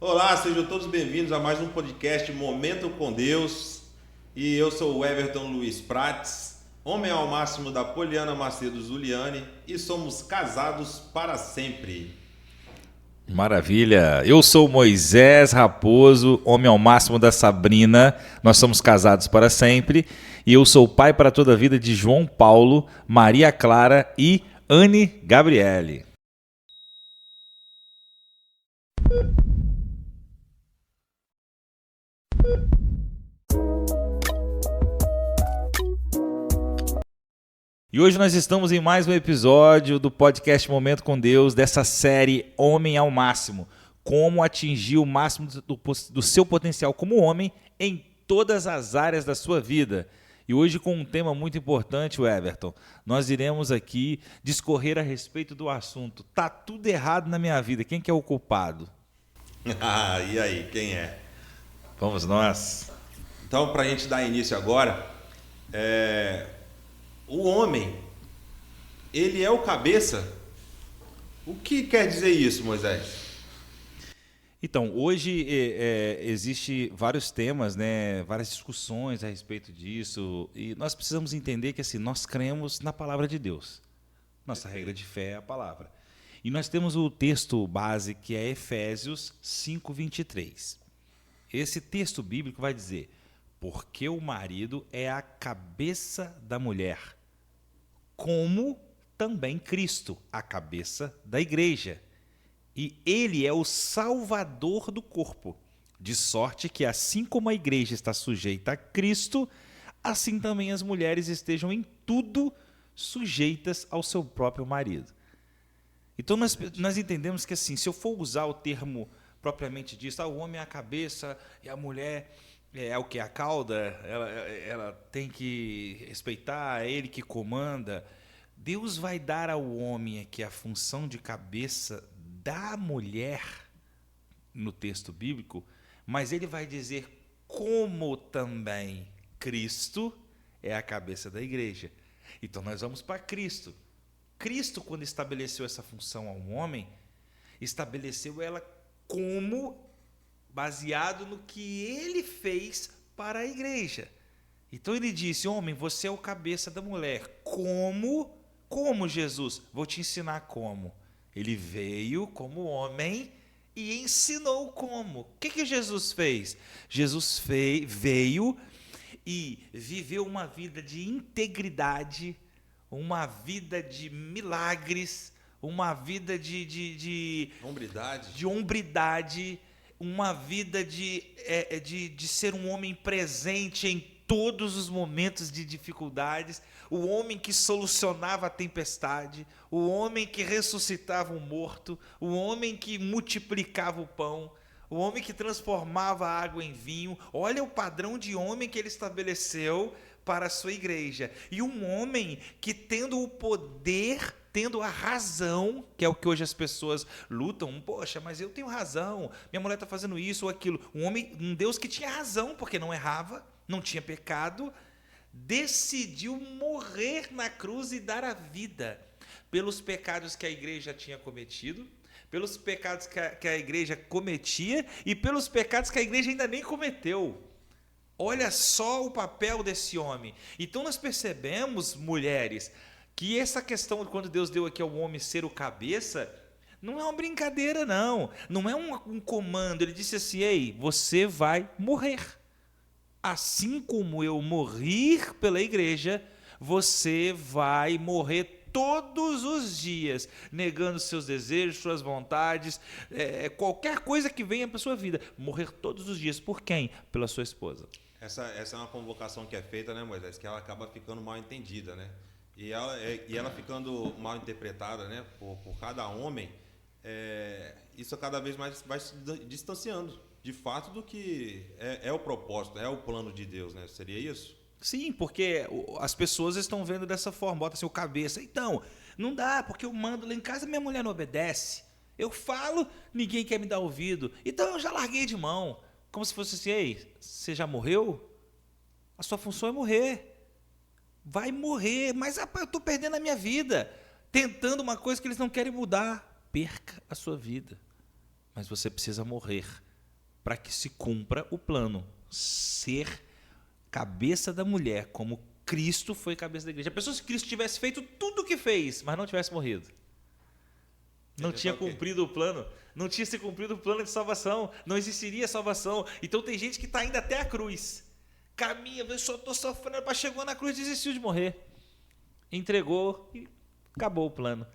Olá, sejam todos bem-vindos a mais um podcast Momento com Deus. E eu sou o Everton Luiz Prates, homem ao máximo da Poliana Macedo Zuliani, e somos casados para sempre. Maravilha! Eu sou Moisés Raposo, homem ao máximo da Sabrina. Nós somos casados para sempre. E eu sou pai para toda a vida de João Paulo, Maria Clara e Anne Gabriele. E hoje nós estamos em mais um episódio do podcast Momento com Deus, dessa série Homem ao Máximo. Como atingir o máximo do seu potencial como homem em todas as áreas da sua vida. E hoje com um tema muito importante, o Everton. Nós iremos aqui discorrer a respeito do assunto. Tá tudo errado na minha vida, quem que é o culpado? E aí, quem é? Vamos nós. Então, para a gente dar início agora, o homem, ele é o cabeça. O que quer dizer isso, Moisés? Então, hoje existe vários temas, né, várias discussões a respeito disso, e nós precisamos entender que assim, nós cremos na palavra de Deus. Nossa regra de fé é a palavra. E nós temos o texto base que é Efésios 5:23. Esse texto bíblico vai dizer: porque o marido é a cabeça da mulher, como também Cristo, a cabeça da igreja. E ele é o salvador do corpo, de sorte que assim como a igreja está sujeita a Cristo, assim também as mulheres estejam em tudo sujeitas ao seu próprio marido. Então nós entendemos que assim, se eu for usar o termo propriamente disso, o homem é a cabeça e a mulher é o que? A cauda, ela tem que respeitar, é ele que comanda. Deus vai dar ao homem aqui a função de cabeça da mulher no texto bíblico, mas ele vai dizer como também Cristo é a cabeça da igreja. Então nós vamos para Cristo. Cristo, quando estabeleceu essa função ao homem, estabeleceu ela como baseado no que ele fez para a igreja. Então ele disse: homem, você é o cabeça da mulher. Como Jesus? Vou te ensinar como. Ele veio como homem e ensinou como. O que Jesus fez? Jesus veio e viveu uma vida de integridade, uma vida de milagres, uma vida de hombridade, uma vida de ser um homem presente em todos os momentos de dificuldades, o homem que solucionava a tempestade, o homem que ressuscitava o morto, o homem que multiplicava o pão, o homem que transformava a água em vinho. Olha o padrão de homem que ele estabeleceu para a sua igreja. E um homem que, tendo o poder, tendo a razão, que é o que hoje as pessoas lutam, poxa, mas eu tenho razão, minha mulher está fazendo isso ou aquilo. Um Deus que tinha razão, porque não errava, não tinha pecado, decidiu morrer na cruz e dar a vida pelos pecados que a igreja tinha cometido, pelos pecados que a igreja cometia e pelos pecados que a igreja ainda nem cometeu. Olha só o papel desse homem. Então nós percebemos, mulheres, que essa questão de quando Deus deu aqui ao homem ser o cabeça, não é uma brincadeira, não é um comando. Ele disse assim: ei, você vai morrer. Assim como eu morri pela igreja, você vai morrer todos os dias, negando seus desejos, suas vontades, qualquer coisa que venha para a sua vida. Morrer todos os dias. Por quem? Pela sua esposa. Essa é uma convocação que é feita, né, Moisés? Que ela acaba ficando mal entendida, né? E ela ficando mal interpretada, né, por cada homem, isso cada vez mais vai se distanciando, de fato, do que é o propósito, é o plano de Deus, né? Seria isso? Sim, porque as pessoas estão vendo dessa forma, bota seu cabeça. Então, não dá, porque eu mando lá em casa, minha mulher não obedece. Eu falo, ninguém quer me dar ouvido. Então eu já larguei de mão. Como se fosse assim: ei, você já morreu? A sua função é morrer. Vai morrer, mas rapaz, eu estou perdendo a minha vida, tentando uma coisa que eles não querem mudar. Perca a sua vida, mas você precisa morrer para que se cumpra o plano. Ser cabeça da mulher, como Cristo foi cabeça da igreja. A pessoa, se Cristo tivesse feito tudo o que fez, mas não tivesse morrido, não tinha cumprido o plano, não tinha se cumprido o plano de salvação, não existiria salvação. Então tem gente que está indo até a cruz, caminha, eu só estou sofrendo, para chegou na cruz, desistiu de morrer, entregou e acabou o plano.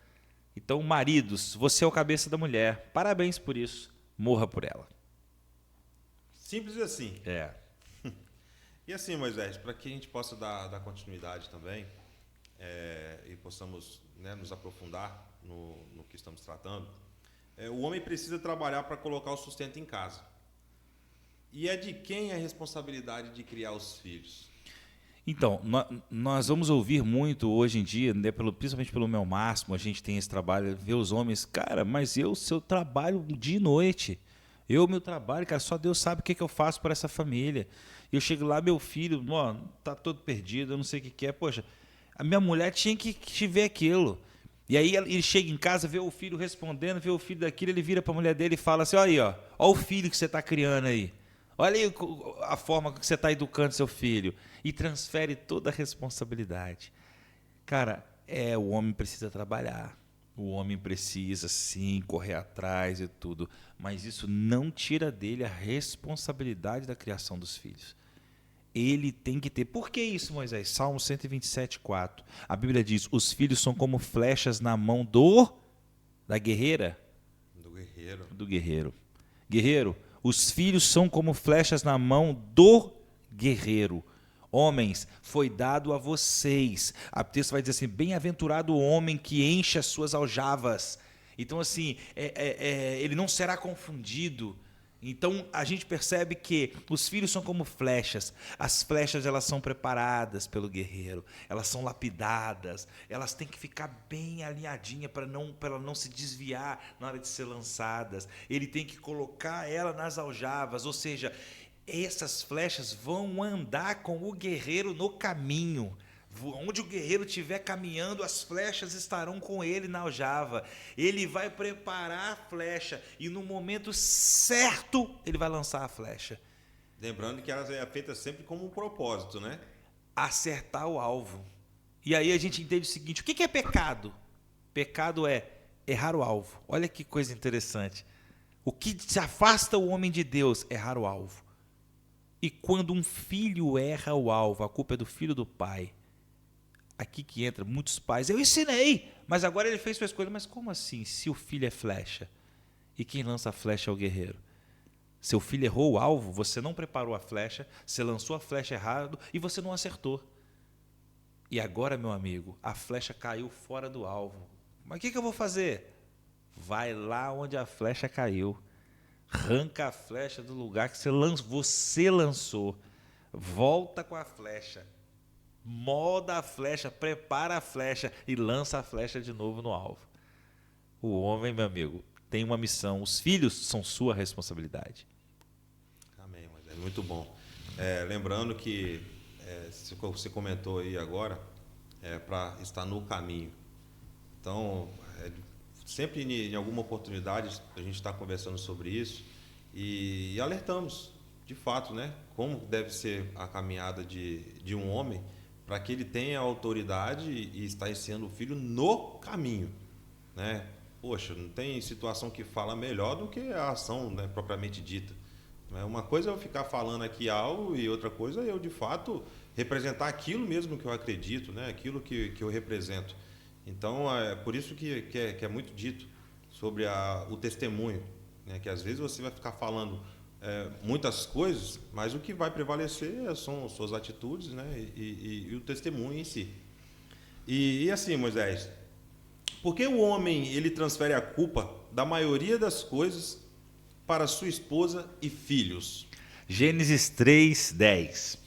Então, maridos, você é o cabeça da mulher, parabéns por isso, morra por ela. Simples assim. É. E assim, Moisés, para que a gente possa dar continuidade também, e possamos, né, nos aprofundar no que estamos tratando, o homem precisa trabalhar para colocar o sustento em casa. E é de quem a responsabilidade de criar os filhos? Então, nós vamos ouvir muito hoje em dia, né, principalmente pelo meu máximo, a gente tem esse trabalho, ver os homens, cara, mas eu trabalho dia e noite. Meu trabalho, cara, só Deus sabe o que eu faço para essa família. Eu chego lá, meu filho, ó, tá todo perdido, eu não sei o que é. Poxa, a minha mulher tinha que ver aquilo. E aí ele chega em casa, vê o filho respondendo, vê o filho daquilo, ele vira para a mulher dele e fala assim, olha aí, ó o filho que você está criando aí. Olha aí a forma que você está educando seu filho. E transfere toda a responsabilidade. Cara, o homem precisa trabalhar. O homem precisa, sim, correr atrás e tudo. Mas isso não tira dele a responsabilidade da criação dos filhos. Ele tem que ter. Por que isso, Moisés? Salmo 127:4. A Bíblia diz, os filhos são como flechas na mão da guerreira? Do guerreiro. Guerreiro, os filhos são como flechas na mão do guerreiro. Homens, foi dado a vocês. O texto vai dizer assim, bem-aventurado o homem que enche as suas aljavas. Então, assim, ele não será confundido. Então, a gente percebe que os filhos são como flechas. As flechas, elas são preparadas pelo guerreiro. Elas são lapidadas. Elas têm que ficar bem alinhadinhas para ela não se desviar na hora de ser lançadas. Ele tem que colocar ela nas aljavas. Ou seja, essas flechas vão andar com o guerreiro no caminho. Onde o guerreiro estiver caminhando, as flechas estarão com ele na aljava. Ele vai preparar a flecha e no momento certo ele vai lançar a flecha. Lembrando que ela é feita sempre como um propósito, né? Acertar o alvo. E aí a gente entende o seguinte, o que é pecado? Pecado é errar o alvo. Olha que coisa interessante. O que se afasta o homem de Deus? Errar o alvo. E quando um filho erra o alvo, a culpa é do filho do pai. Aqui que entra muitos pais, eu ensinei, mas agora ele fez sua escolha. Mas como assim, se o filho é flecha? E quem lança a flecha é o guerreiro. Seu filho errou o alvo, você não preparou a flecha, você lançou a flecha errado e você não acertou. E agora, meu amigo, a flecha caiu fora do alvo. Mas o que eu vou fazer? Vai lá onde a flecha caiu. Arranca a flecha do lugar que você lançou. Volta com a flecha. Molda a flecha, prepara a flecha e lança a flecha de novo no alvo. O homem, meu amigo, tem uma missão. Os filhos são sua responsabilidade. Amém, mas é muito bom. Lembrando que você comentou aí agora, para estar no caminho. Então, sempre em alguma oportunidade a gente está conversando sobre isso e alertamos, de fato, né, como deve ser a caminhada de um homem para que ele tenha autoridade e está ensinando o filho no caminho, né? Poxa, não tem situação que fala melhor do que a ação, né, propriamente dita. Uma coisa é eu ficar falando aqui algo e outra coisa é eu, de fato, representar aquilo mesmo que eu acredito, né, aquilo que eu represento. Então, é por isso que é muito dito sobre o testemunho, né, que às vezes você vai ficar falando muitas coisas, mas o que vai prevalecer são suas atitudes, né, e o testemunho em si. E assim, Moisés, por que o homem ele transfere a culpa da maioria das coisas para sua esposa e filhos? Gênesis 3:10.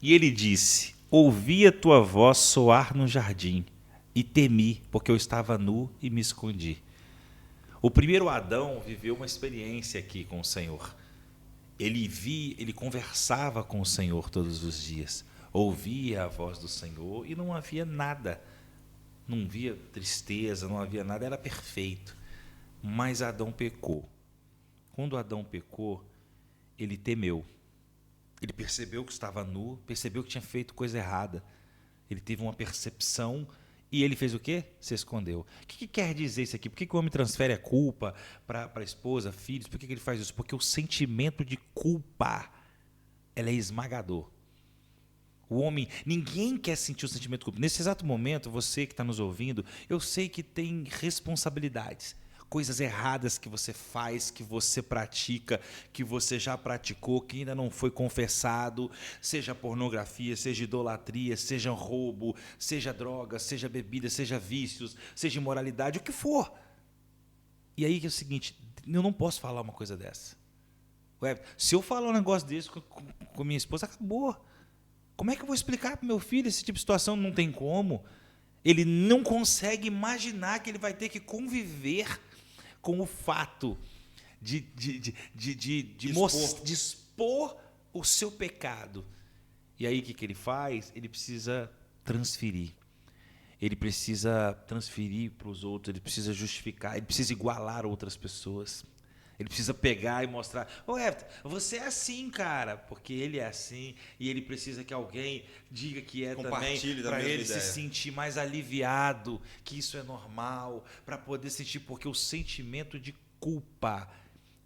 E ele disse, ouvi a tua voz soar no jardim, e temi, porque eu estava nu e me escondi. O primeiro Adão viveu uma experiência aqui com o Senhor. Ele conversava com o Senhor todos os dias, ouvia a voz do Senhor e não havia nada, não havia tristeza, não havia nada, era perfeito. Mas Adão pecou. Quando Adão pecou, ele temeu. Ele percebeu que estava nu, percebeu que tinha feito coisa errada. Ele teve uma percepção e ele fez o quê? Se escondeu. O que quer dizer isso aqui? Por que o homem transfere a culpa para a esposa, filhos? Por que ele faz isso? Porque o sentimento de culpa, ela é esmagador. O homem, ninguém quer sentir o sentimento de culpa. Nesse exato momento, você que está nos ouvindo, eu sei que tem responsabilidades. Coisas erradas que você faz, que você pratica, que você já praticou, que ainda não foi confessado, seja pornografia, seja idolatria, seja roubo, seja droga, seja bebida, seja vícios, seja imoralidade, o que for. E aí é o seguinte, eu não posso falar uma coisa dessa. Se eu falar um negócio desse com minha esposa, acabou. Como é que eu vou explicar para o meu filho esse tipo de situação? Não tem como. Ele não consegue imaginar que ele vai ter que conviver com o fato de expor o seu pecado. E aí o que ele faz? Ele precisa transferir. Ele precisa transferir para os outros, ele precisa justificar, ele precisa igualar outras pessoas. Ele precisa pegar e mostrar, ô Everton, você é assim, cara, porque ele é assim, e ele precisa que alguém diga que é também, para ele se sentir mais aliviado, que isso é normal, para poder sentir, porque o sentimento de culpa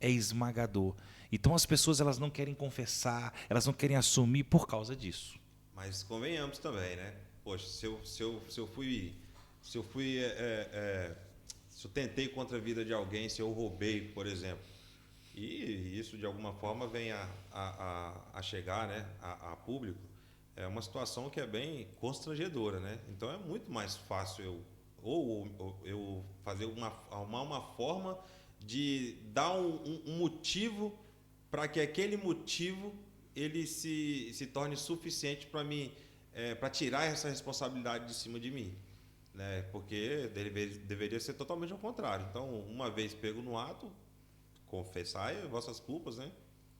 é esmagador. Então as pessoas elas não querem confessar, elas não querem assumir por causa disso. Mas convenhamos também, né? Poxa, se eu tentei contra a vida de alguém, se eu roubei, por exemplo, e isso de alguma forma vem a chegar, né, a público, é uma situação que é bem constrangedora, né? Então é muito mais fácil eu arrumar uma forma de dar um motivo para que aquele motivo ele se torne suficiente para tirar essa responsabilidade de cima de mim. Né? Porque deveria ser totalmente ao contrário. Então, uma vez pego no ato, confessai as vossas culpas, né?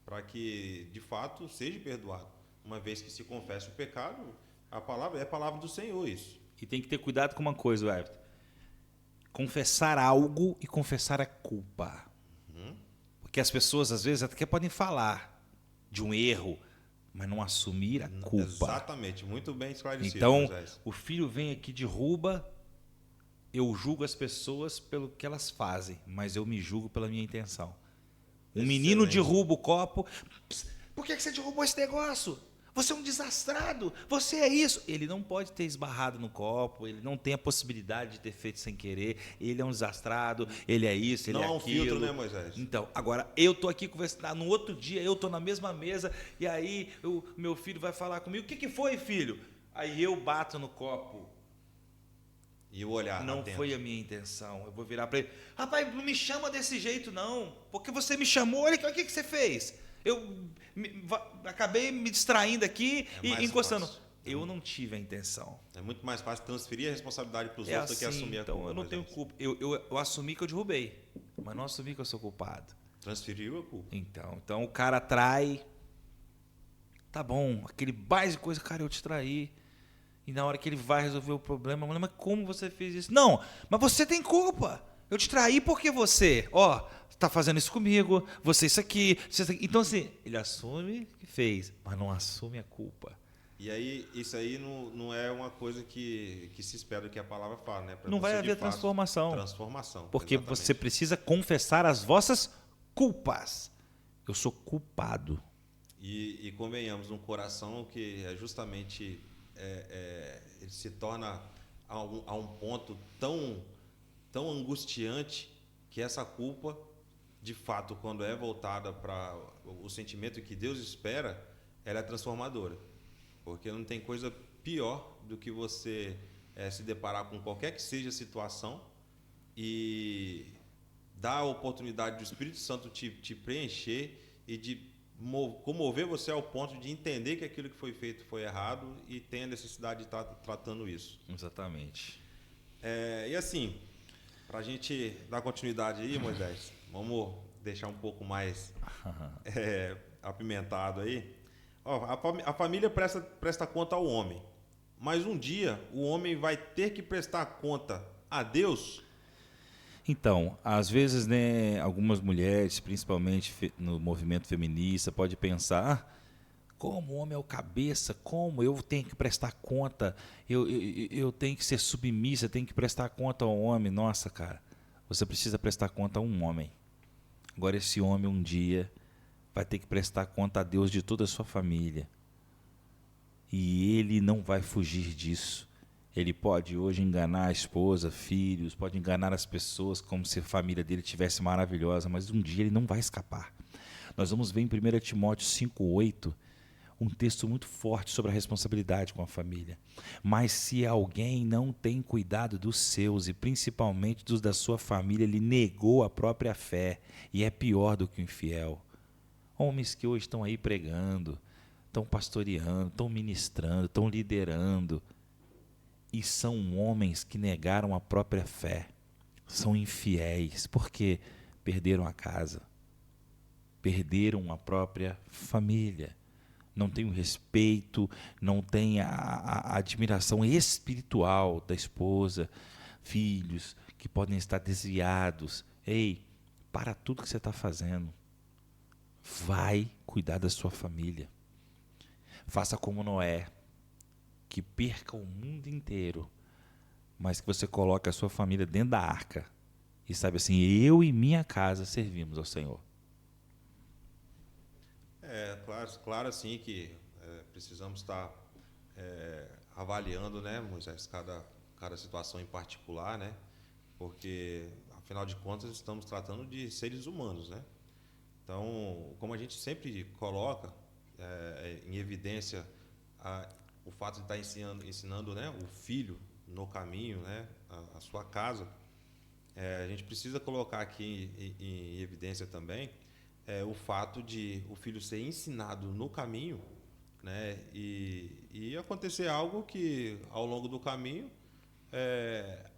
Para que, de fato, seja perdoado. Uma vez que se confessa o pecado, a palavra do Senhor isso. E tem que ter cuidado com uma coisa, Everton. Confessar algo e confessar a culpa. Porque as pessoas, às vezes, até podem falar de um erro, mas não assumir a culpa. Exatamente, muito bem esclarecido. Então, Moisés. O filho vem aqui, derruba, eu julgo as pessoas pelo que elas fazem, mas eu me julgo pela minha intenção. Um menino derruba o copo, por que você derrubou esse negócio? Você é um desastrado, você é isso. Ele não pode ter esbarrado no copo, ele não tem a possibilidade de ter feito sem querer, ele é um desastrado, ele é isso, ele é aquilo. Não é um filtro, né, Moisés? Então, agora, eu estou aqui conversando, no outro dia eu estou na mesma mesa, e aí meu filho vai falar comigo, o que foi, filho? Aí eu bato no copo. E o olhar não foi a minha intenção. Eu vou virar para ele, rapaz, não me chama desse jeito não, porque você me chamou, olha o que você fez. Eu acabei me distraindo aqui e encostando. Fácil. Eu não tive a intenção. É muito mais fácil transferir a responsabilidade para os outros do que assumir a culpa. Então eu não tenho culpa. Eu assumi que eu derrubei, mas não assumi que eu sou culpado. Transferiu a culpa. Então o cara trai. Tá bom, aquele base de coisa, cara, eu te traí. E na hora que ele vai resolver o problema, mas como você fez isso? Não, mas você tem culpa. Eu te traí porque você, tá fazendo isso comigo, você isso aqui. Então, assim, ele assume que fez, mas não assume a culpa. E aí, isso aí não é uma coisa que se espera que a palavra fale, né? Não vai haver transformação. Porque exatamente. Você precisa confessar as vossas culpas. Eu sou culpado. E convenhamos, um coração que é justamente ele se torna a um ponto tão angustiante que essa culpa, de fato, quando é voltada para o sentimento que Deus espera, ela é transformadora. Porque não tem coisa pior do que você se deparar com qualquer que seja a situação e dar a oportunidade do Espírito Santo te preencher e de comover você ao ponto de entender que aquilo que foi feito foi errado e tem a necessidade de estar tratando isso. Exatamente. E assim, para a gente dar continuidade aí, Moisés, vamos deixar um pouco mais apimentado aí. A família presta conta ao homem, mas um dia o homem vai ter que prestar conta a Deus. Então, às vezes, né, algumas mulheres, principalmente no movimento feminista, pode pensar, como o homem é o cabeça, como eu tenho que prestar conta, eu tenho que ser submissa, tenho que prestar conta ao homem. Nossa, cara, você precisa prestar conta a um homem. Agora, esse homem um dia vai ter que prestar conta a Deus de toda a sua família. E ele não vai fugir disso. Ele pode hoje enganar a esposa, filhos, pode enganar as pessoas como se a família dele estivesse maravilhosa, mas um dia ele não vai escapar. Nós vamos ver em 1 Timóteo 5,8 um texto muito forte sobre a responsabilidade com a família. Mas se alguém não tem cuidado dos seus, e principalmente dos da sua família, ele negou a própria fé e é pior do que o infiel. Homens que hoje estão aí pregando, estão pastoreando, estão ministrando, estão liderando, e são homens que negaram a própria fé, são infiéis, porque perderam a casa, perderam a própria família, não têm o respeito, não têm a admiração espiritual da esposa, filhos que podem estar desviados. Ei, para tudo que você está fazendo, vai cuidar da sua família, faça como Noé, que perca o mundo inteiro, mas que você coloque a sua família dentro da arca e sabe assim, eu e minha casa servimos ao Senhor. Claro assim que precisamos estar avaliando, né, Moisés, cada situação em particular, né, porque, afinal de contas, estamos tratando de seres humanos, né? Então, como a gente sempre coloca em evidência o fato de estar ensinando, né, o filho no caminho, né, a sua casa, a gente precisa colocar aqui em evidência também o fato de o filho ser ensinado no caminho, né, e acontecer algo que, ao longo do caminho,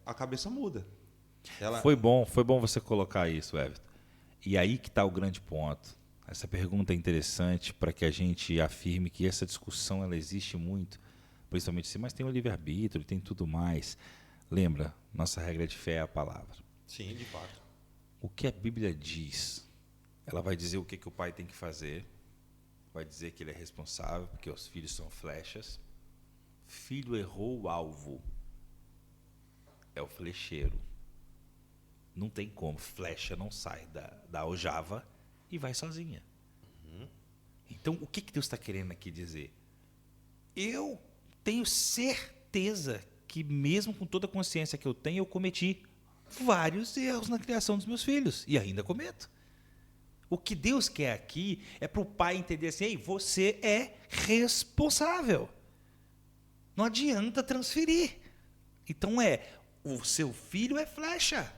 a cabeça muda. Foi bom você colocar isso, Everton. E aí que está o grande ponto. Essa pergunta é interessante para que a gente afirme que essa discussão ela existe muito, principalmente assim, mas tem o livre-arbítrio, tem tudo mais. Lembra, nossa regra de fé é a palavra. Sim, de fato. O que a Bíblia diz, ela vai dizer o que o pai tem que fazer, vai dizer que ele é responsável, porque os filhos são flechas. Filho errou o alvo, é o flecheiro. Não tem como, flecha não sai da aljava e vai sozinha. Então, o que Deus está querendo aqui dizer? Eu tenho certeza que, mesmo com toda a consciência que eu tenho, eu cometi vários erros na criação dos meus filhos, e ainda cometo. O que Deus quer aqui é para o pai entender assim, ei, você é responsável. Não adianta transferir. Então o seu filho é flecha.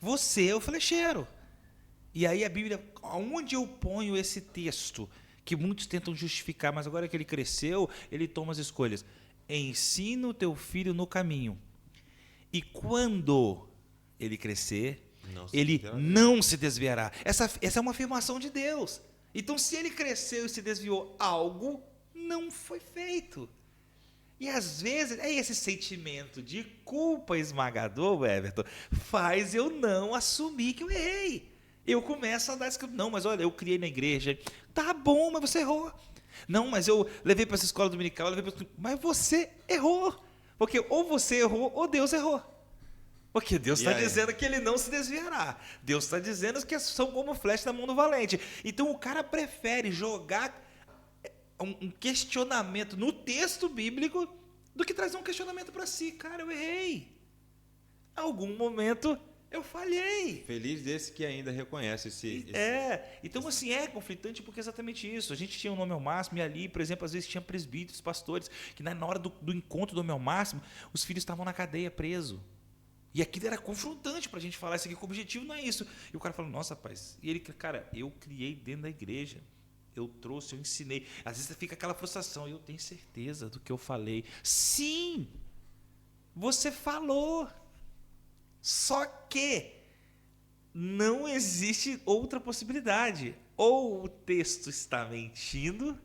Você é o flecheiro. E aí a Bíblia, aonde eu ponho esse texto, que muitos tentam justificar, mas agora que ele cresceu, ele toma as escolhas. Ensina o teu filho no caminho. E quando ele crescer, ele não se desviará. Essa é uma afirmação de Deus. Então, se ele cresceu e se desviou, algo não foi feito. E às vezes, esse sentimento de culpa esmagador, Everton, faz eu não assumir que eu errei. Eu começo a andar escrito, não, mas olha, eu criei na igreja. Tá bom, mas você errou. Não, mas eu levei para essa escola dominical, mas você errou. Porque ou você errou, ou Deus errou. Porque Deus está dizendo que ele não se desviará. Deus está dizendo que são como flecha na mão do valente. Então o cara prefere jogar um questionamento no texto bíblico do que trazer um questionamento para si. Cara, eu errei. Em algum momento eu falhei. Feliz desse que ainda reconhece esse... Então assim, é conflitante porque é exatamente isso. A gente tinha um nome ao máximo e ali, por exemplo, às vezes tinha presbíteros, pastores, que na hora do encontro do nome ao máximo, os filhos estavam na cadeia preso. E aquilo era confrontante para a gente falar isso aqui, que o objetivo não é isso. E o cara falou, nossa, rapaz, e ele, cara, eu criei dentro da igreja. Eu trouxe, eu ensinei. Às vezes fica aquela frustração, eu tenho certeza do que eu falei. Sim, você falou. Só que não existe outra possibilidade. Ou o texto está mentindo,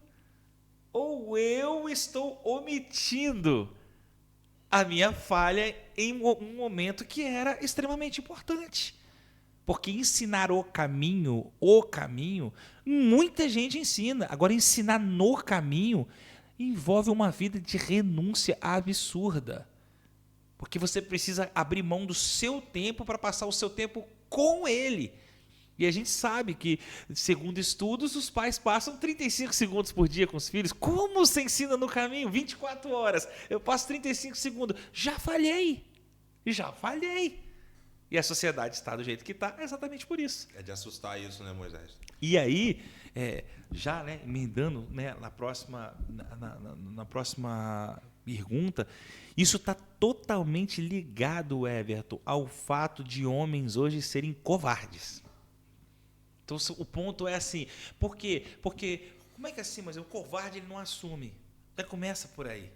ou eu estou omitindo a minha falha em um momento que era extremamente importante. Porque ensinar o caminho, muita gente ensina. Agora, ensinar no caminho envolve uma vida de renúncia absurda. Porque você precisa abrir mão do seu tempo para passar o seu tempo com ele. E a gente sabe que, segundo estudos, os pais passam 35 segundos por dia com os filhos. Como você ensina no caminho? 24 horas. Eu passo 35 segundos. Já falhei. E a sociedade está do jeito que está exatamente por isso. É de assustar isso, né, Moisés? E aí, já emendando, né, na próxima pergunta, isso está totalmente ligado, Everton, ao fato de homens hoje serem covardes. Então, o ponto é assim, por quê? Porque, como é que é assim, mas o covarde ele não assume. Já começa por aí.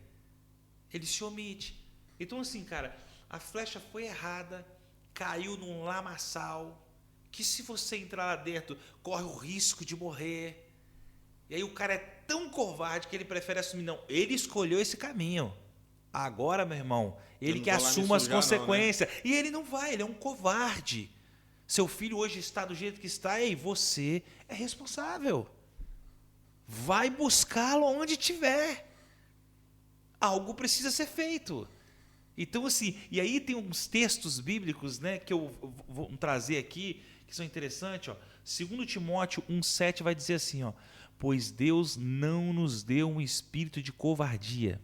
Ele se omite. Então, assim, cara, a flecha foi errada, caiu num lamaçal, que se você entrar lá dentro, corre o risco de morrer. E aí o cara é tão covarde que ele prefere assumir, não, ele escolheu esse caminho. Agora, meu irmão, ele que assuma as consequências. Não, né? E ele não vai, ele é um covarde. Seu filho hoje está do jeito que está, e você é responsável. Vai buscá-lo onde estiver. Algo precisa ser feito. Então, assim, e aí tem uns textos bíblicos, né, que eu vou trazer aqui, que são interessantes. 2 Timóteo 1,7 vai dizer assim, pois Deus não nos deu um espírito de covardia,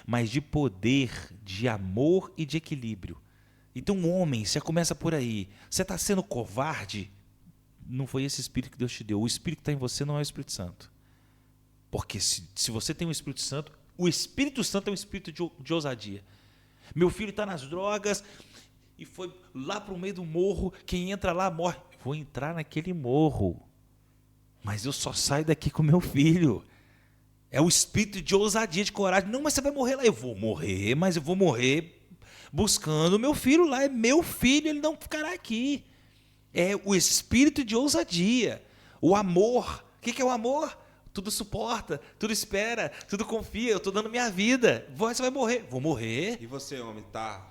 mas de poder, de amor e de equilíbrio. Então, homem, você começa por aí. Você está sendo covarde? Não foi esse espírito que Deus te deu. O espírito que está em você não é o Espírito Santo. Porque se você tem o Espírito Santo é um espírito de ousadia. Meu filho está nas drogas e foi lá para o meio do morro. Quem entra lá morre. Vou entrar naquele morro, mas eu só saio daqui com meu filho. É o espírito de ousadia, de coragem. Não, mas você vai morrer lá. Eu vou morrer, mas eu vou morrer buscando o meu filho lá. É meu filho, ele não ficará aqui. É o espírito de ousadia. O amor. O que é o amor? Tudo suporta, tudo espera, tudo confia. Eu estou dando minha vida. Você vai morrer. Vou morrer. E você, homem, tá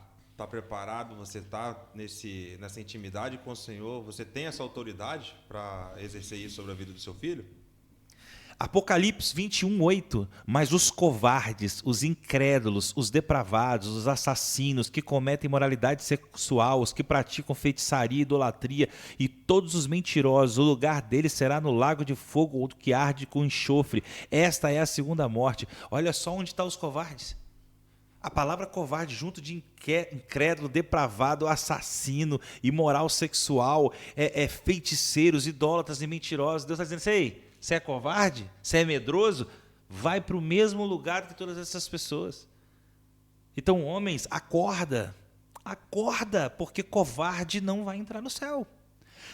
preparado? Você está nessa intimidade com o Senhor? Você tem essa autoridade para exercer isso sobre a vida do seu filho? Apocalipse 21:8, mas os covardes, os incrédulos, os depravados, os assassinos, que cometem imoralidade sexual, os que praticam feitiçaria e idolatria, e todos os mentirosos, o lugar deles será no lago de fogo ou do que arde com enxofre. Esta é a segunda morte. Olha só onde estão os covardes. A palavra covarde, junto de incrédulo, depravado, assassino, imoral sexual, feiticeiros, idólatras e mentirosos. Deus está dizendo assim, ei, você é covarde? Você é medroso? Vai para o mesmo lugar que todas essas pessoas. Então, homens, acorda, porque covarde não vai entrar no céu.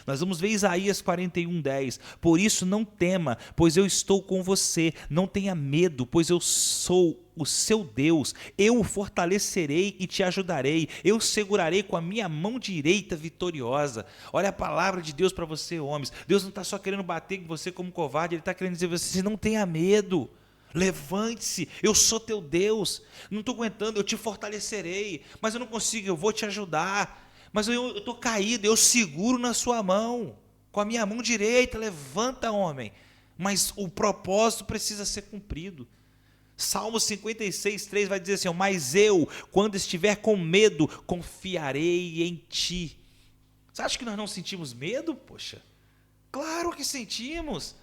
Nós vamos ver Isaías 41:10. Por isso não tema, pois eu estou com você. Não tenha medo, pois eu sou o seu Deus. Eu o fortalecerei e te ajudarei. Eu segurarei com a minha mão direita vitoriosa. Olha a palavra de Deus para você, homens. Deus não está só querendo bater em você como covarde, Ele está querendo dizer a você, não tenha medo. Levante-se, eu sou teu Deus. Não estou aguentando, eu te fortalecerei. Mas eu não consigo, eu vou te ajudar. Mas eu estou caído, eu seguro na sua mão, com a minha mão direita. Levanta, homem. Mas o propósito precisa ser cumprido. Salmo 56:3 vai dizer assim, mas eu, quando estiver com medo, confiarei em ti. Você acha que nós não sentimos medo? Poxa, claro que sentimos.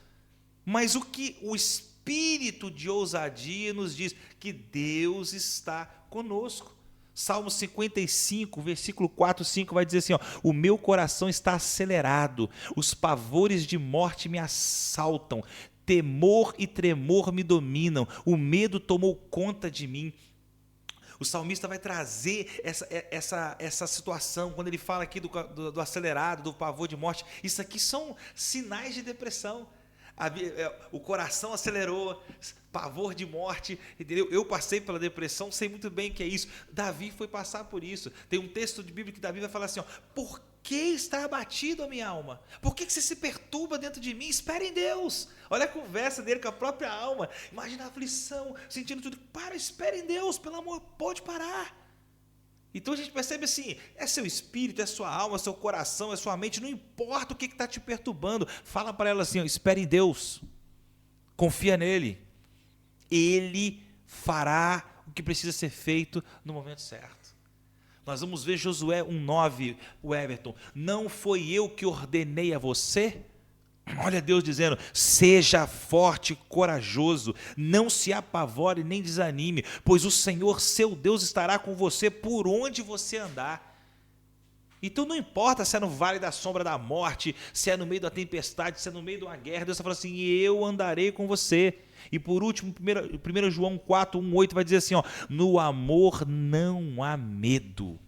Mas o que o espírito de ousadia nos diz? Que Deus está conosco. Salmo 55, versículo 4, 5 vai dizer assim, o meu coração está acelerado, os pavores de morte me assaltam, temor e tremor me dominam, o medo tomou conta de mim. O salmista vai trazer essa situação, quando ele fala aqui do acelerado, do pavor de morte. Isso aqui são sinais de depressão. O coração acelerou, pavor de morte, entendeu? Eu passei pela depressão, sei muito bem o que é isso. Davi foi passar por isso. Tem um texto de Bíblia que Davi vai falar assim, por que está abatido a minha alma? Por que você se perturba dentro de mim? Espere em Deus. Olha a conversa dele com a própria alma. Imagina a aflição, sentindo tudo. Espere em Deus, pelo amor, pode parar. Então a gente percebe assim, é seu espírito, é sua alma, é seu coração, é sua mente, não importa o que está te perturbando. Fala para ela assim, espere em Deus, confia nele. Ele fará o que precisa ser feito no momento certo. Nós vamos ver Josué 1,9, o Everton. Não foi eu que ordenei a você? Olha Deus dizendo, seja forte e corajoso, não se apavore nem desanime, pois o Senhor seu Deus estará com você por onde você andar. Então não importa se é no vale da sombra da morte, se é no meio da tempestade, se é no meio de uma guerra, Deus está falando assim, eu andarei com você. E por último, 1 João 4, 1, 8 vai dizer assim, ó, no amor não há medo,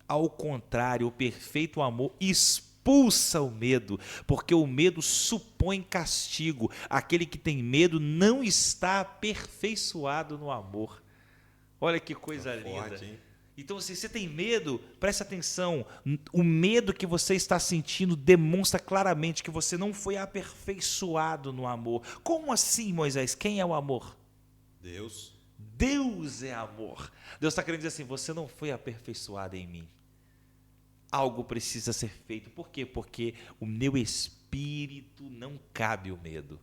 ao contrário, o perfeito amor expulsa o medo, porque o medo supõe castigo. Aquele que tem medo não está aperfeiçoado no amor. Olha que coisa linda. Forte, hein? Então, se você tem medo, preste atenção, o medo que você está sentindo demonstra claramente que você não foi aperfeiçoado no amor. Como assim, Moisés? Quem é o amor? Deus. Deus é amor. Deus está querendo dizer assim, você não foi aperfeiçoado em mim. Algo precisa ser feito. Por quê? Porque o meu espírito não cabe o medo.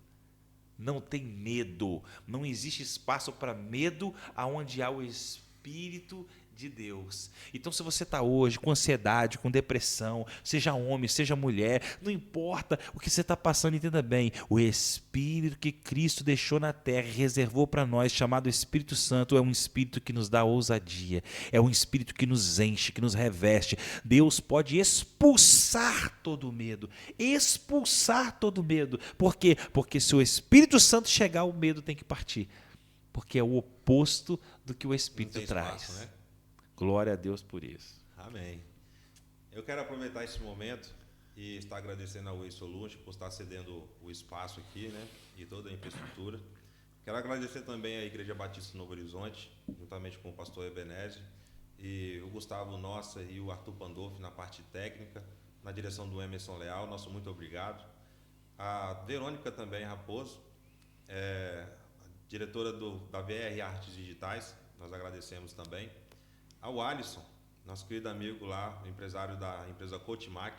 Não tem medo. Não existe espaço para medo aonde há o Espírito de Deus. Então, se você está hoje com ansiedade, com depressão, seja homem, seja mulher, não importa o que você está passando, entenda bem, o Espírito que Cristo deixou na terra e reservou para nós, chamado Espírito Santo, é um Espírito que nos dá ousadia, é um Espírito que nos enche, que nos reveste. Deus pode expulsar todo o medo, expulsar todo o medo. Por quê? Porque se o Espírito Santo chegar, o medo tem que partir, porque é o oposto do que o Espírito traz. Espaço, né? Glória a Deus por isso. Amém. Eu quero aproveitar esse momento e estar agradecendo ao Way Solution por estar cedendo o espaço aqui, né, e toda a infraestrutura. Quero agradecer também à Igreja Batista Novo Horizonte, juntamente com o pastor Ebenezer, e o Gustavo Nossa e o Arthur Pandolfi na parte técnica, na direção do Emerson Leal, nosso muito obrigado. A Verônica também Raposo, diretora da VR Artes Digitais, nós agradecemos também. Ao Alisson, nosso querido amigo lá, empresário da empresa Cotimac,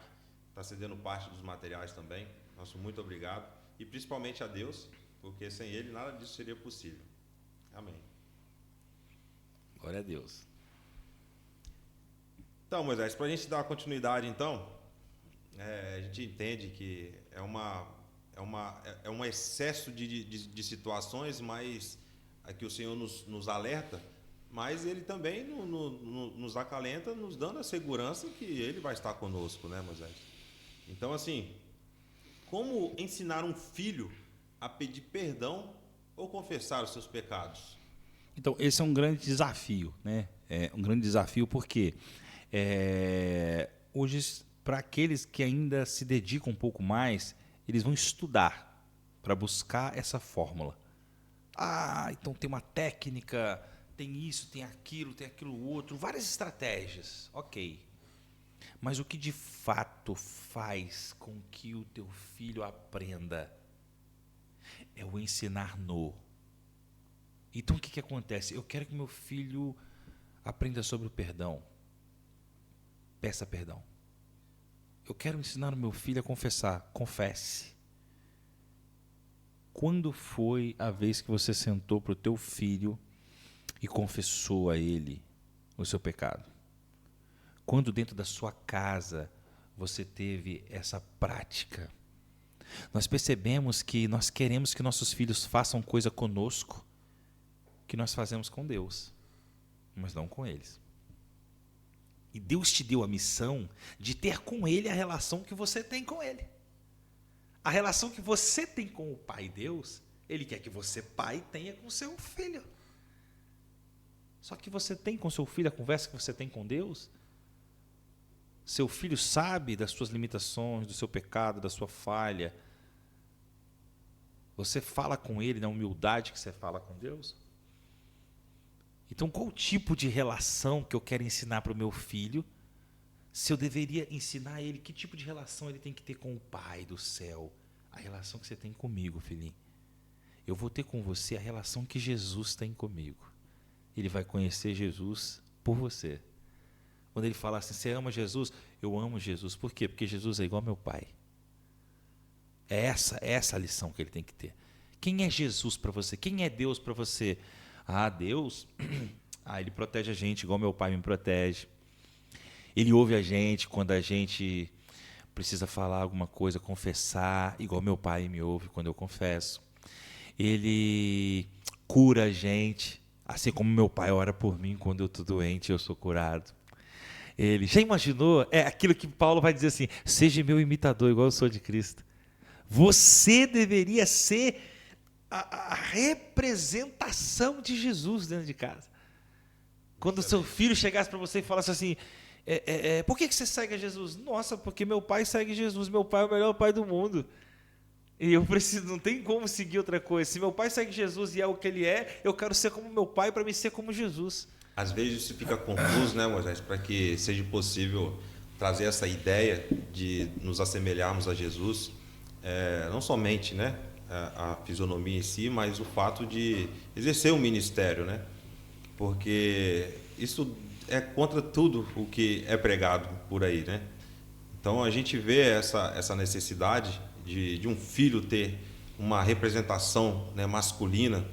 está cedendo parte dos materiais também. Nosso muito obrigado. E principalmente a Deus, porque sem Ele nada disso seria possível. Amém. Glória a Deus. Então, Moisés, para a gente dar continuidade, então, a gente entende que é um excesso de situações, mas aqui o Senhor nos alerta, mas Ele também nos acalenta, nos dando a segurança que Ele vai estar conosco, né, Moisés? Então, assim, como ensinar um filho a pedir perdão ou confessar os seus pecados? Então, esse é um grande desafio, né? É um grande desafio porque hoje, para aqueles que ainda se dedicam um pouco mais, eles vão estudar para buscar essa fórmula. Então tem uma técnica, tem isso, tem aquilo outro, várias estratégias, ok. Mas o que de fato faz com que o teu filho aprenda é o ensinar no. Então o que acontece? Eu quero que meu filho aprenda sobre o perdão. Peça perdão. Eu quero ensinar o meu filho a confessar. Confesse. Quando foi a vez que você sentou para o teu filho e confessou a ele o seu pecado? Quando dentro da sua casa você teve essa prática? Nós percebemos que nós queremos que nossos filhos façam coisa conosco que nós fazemos com Deus, mas não com eles. E Deus te deu a missão de ter com Ele a relação que você tem com Ele. A relação que você tem com o Pai Deus, Ele quer que você, pai, tenha com seu filho. Só que você tem com seu filho a conversa que você tem com Deus? Seu filho sabe das suas limitações, do seu pecado, da sua falha. Você fala com ele na humildade que você fala com Deus? Então, qual o tipo de relação que eu quero ensinar para o meu filho Se eu deveria ensinar ele que tipo de relação ele tem que ter com o Pai do céu. A relação que você tem comigo, filhinho. Eu vou ter com você a relação que Jesus tem comigo. Ele vai conhecer Jesus por você. Quando ele fala assim, você ama Jesus? Eu amo Jesus. Por quê? Porque Jesus é igual ao meu Pai. É essa a lição que ele tem que ter. Quem é Jesus para você? Quem é Deus para você? Ah, Deus, ele protege a gente igual meu Pai me protege. Ele ouve a gente quando a gente precisa falar alguma coisa, confessar, igual meu Pai me ouve quando eu confesso. Ele cura a gente, assim como meu Pai ora por mim quando eu estou doente, eu sou curado. Ele, já imaginou? É aquilo que Paulo vai dizer assim, seja meu imitador, igual eu sou de Cristo. Você deveria ser a representação de Jesus dentro de casa. Quando o seu filho chegasse para você e falasse assim, por que você segue a Jesus? Nossa, porque meu pai segue Jesus, meu pai é o melhor pai do mundo. E eu preciso, não tem como seguir outra coisa. Se meu pai segue Jesus e é o que ele é, eu quero ser como meu pai para me ser como Jesus. Às vezes isso fica confuso, né, Moisés? Para que seja possível trazer essa ideia de nos assemelharmos a Jesus, não somente, né, a fisionomia em si, mas o fato de exercer um ministério, né? Porque isso é contra tudo o que é pregado por aí, né? Então a gente vê essa necessidade de um filho ter uma representação, né, masculina,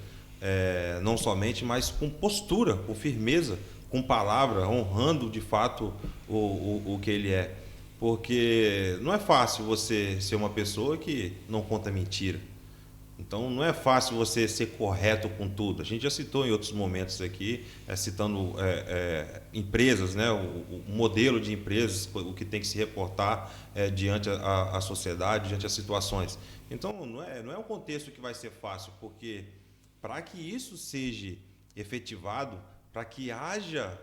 não somente, mas com postura, com firmeza, com palavra, honrando de fato o que ele é. Porque não é fácil você ser uma pessoa que não conta mentira. Então não é fácil você ser correto com tudo. A gente já citou em outros momentos aqui, citando empresas, né, o modelo de empresas, o que tem que se reportar diante a sociedade, diante as situações. Então não é um contexto que vai ser fácil, porque para que isso seja efetivado, para que haja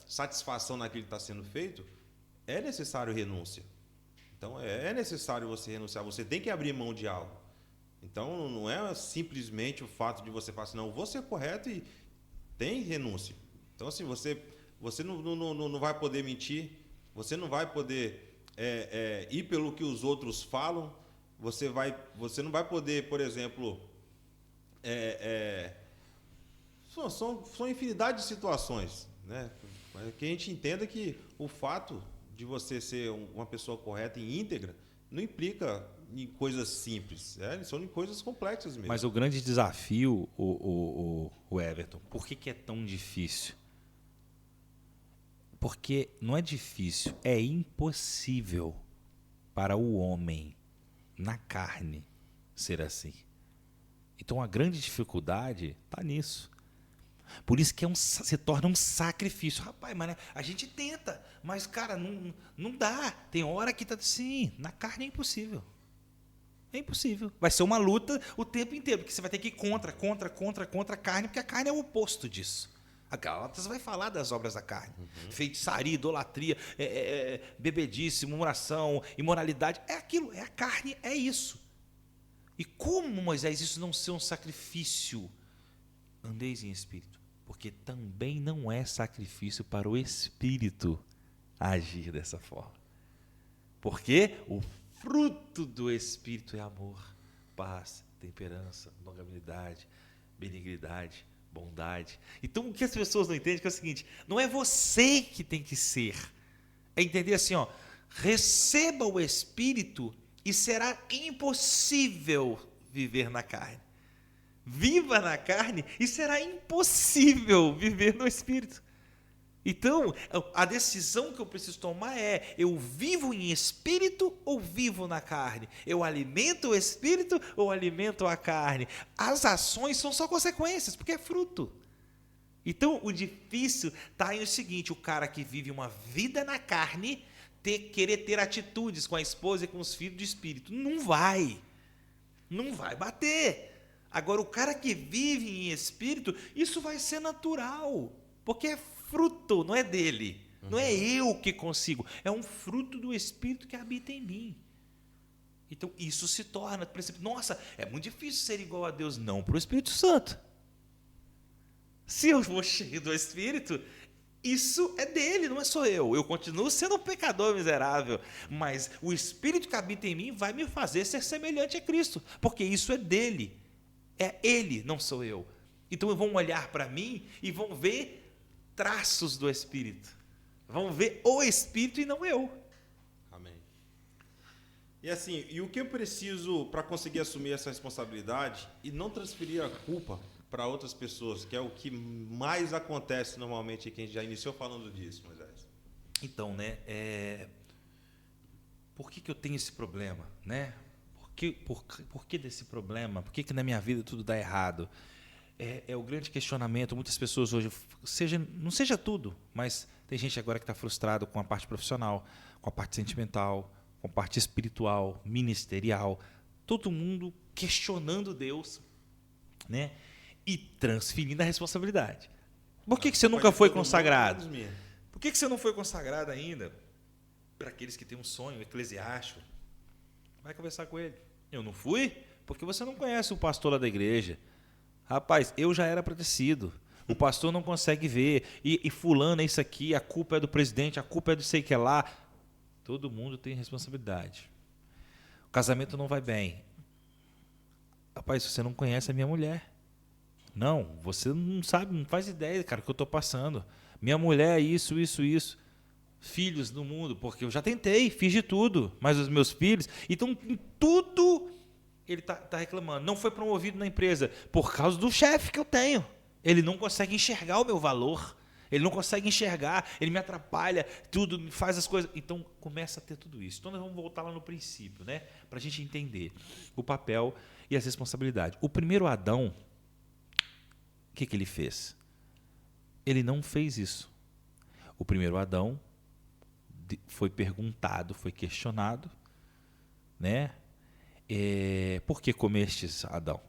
satisfação naquilo que está sendo feito, é necessário renúncia. Então, é necessário você renunciar, você tem que abrir mão de algo. Então, não é simplesmente o fato de você falar assim, não, vou ser correto e tem renúncia. Então, assim, você não vai poder mentir, você não vai poder ir pelo que os outros falam, você não vai poder, por exemplo, são infinidade de situações, né? Que a gente entenda que o fato de você ser uma pessoa correta e íntegra não implica em coisas simples, são em coisas complexas mesmo. Mas o grande desafio, o Everton, por que é tão difícil? Porque não é difícil, é impossível para o homem, na carne, ser assim. Então a grande dificuldade está nisso. Por isso que se torna um sacrifício. Rapaz, mas a gente tenta, mas, cara, não dá. Tem hora que tá assim, na carne é impossível. É impossível. Vai ser uma luta o tempo inteiro, porque você vai ter que ir contra a carne, porque a carne é o oposto disso. A Gálatas vai falar das obras da carne. Feitiçaria, idolatria, bebedice, murmuração, imoralidade. É aquilo, é a carne, é isso. E como, Moisés, isso não ser um sacrifício? Andeis em espírito, porque também não é sacrifício para o espírito agir dessa forma. Porque o fruto do espírito é amor, paz, temperança, longanimidade, benignidade, bondade. Então o que as pessoas não entendem é o seguinte, não é você que tem que ser. É entender assim, receba o espírito e será impossível viver na carne. Viva na carne e será impossível viver no espírito. Então, a decisão que eu preciso tomar é, eu vivo em espírito ou vivo na carne? Eu alimento o espírito ou alimento a carne? As ações são só consequências, porque é fruto. Então, o difícil está aí o seguinte, o cara que vive uma vida na carne, querer ter atitudes com a esposa e com os filhos de espírito. Não vai bater. Agora, o cara que vive em espírito, isso vai ser natural, porque é fruto, não é dele, não é eu que consigo, é um fruto do espírito que habita em mim. Então, isso se torna, por exemplo, nossa, é muito difícil ser igual a Deus, não para o Espírito Santo. Se eu vou cheio do Espírito, isso é dele, não é só eu. Eu continuo sendo um pecador miserável, mas o Espírito que habita em mim vai me fazer ser semelhante a Cristo, porque isso é dele. É ele, não sou eu. Então vão olhar para mim e vão ver traços do Espírito. Vão ver o Espírito e não eu. Amém. E assim, e o que eu preciso para conseguir assumir essa responsabilidade e não transferir a culpa para outras pessoas, que é o que mais acontece normalmente, que a gente já iniciou falando disso, Moisés? Então, né, por que eu tenho esse problema, né? Por que desse problema? Por que na minha vida tudo dá errado? É o grande questionamento. Muitas pessoas hoje, não seja tudo, mas tem gente agora que está frustrado com a parte profissional, com a parte sentimental, com a parte espiritual, ministerial. Todo mundo questionando Deus, né? E transferindo a responsabilidade. Por que você nunca foi consagrado? Por que você não foi consagrado ainda? Para aqueles que têm um sonho eclesiástico, vai conversar com ele. Eu não fui porque você não conhece o pastor lá da igreja. Rapaz, eu já era para ter sido. O pastor não consegue ver. E fulano é isso aqui, a culpa é do presidente, a culpa é do sei que lá. Todo mundo tem responsabilidade. O casamento não vai bem. Rapaz, você não conhece a minha mulher. Não, você não sabe, não faz ideia, cara, do que eu estou passando. Minha mulher é isso. Filhos no mundo, porque eu já tentei, fiz de tudo, mas os meus filhos... Então, em tudo, ele tá reclamando. Não foi promovido na empresa por causa do chefe que eu tenho. Ele não consegue enxergar o meu valor. Ele não consegue enxergar, ele me atrapalha, tudo, faz as coisas. Então, começa a ter tudo isso. Então, nós vamos voltar lá no princípio, né? Para a gente entender o papel e as responsabilidades. O primeiro Adão, o que ele fez? Ele não fez isso. O primeiro Adão foi perguntado, foi questionado, né? Por que comestes, Adão?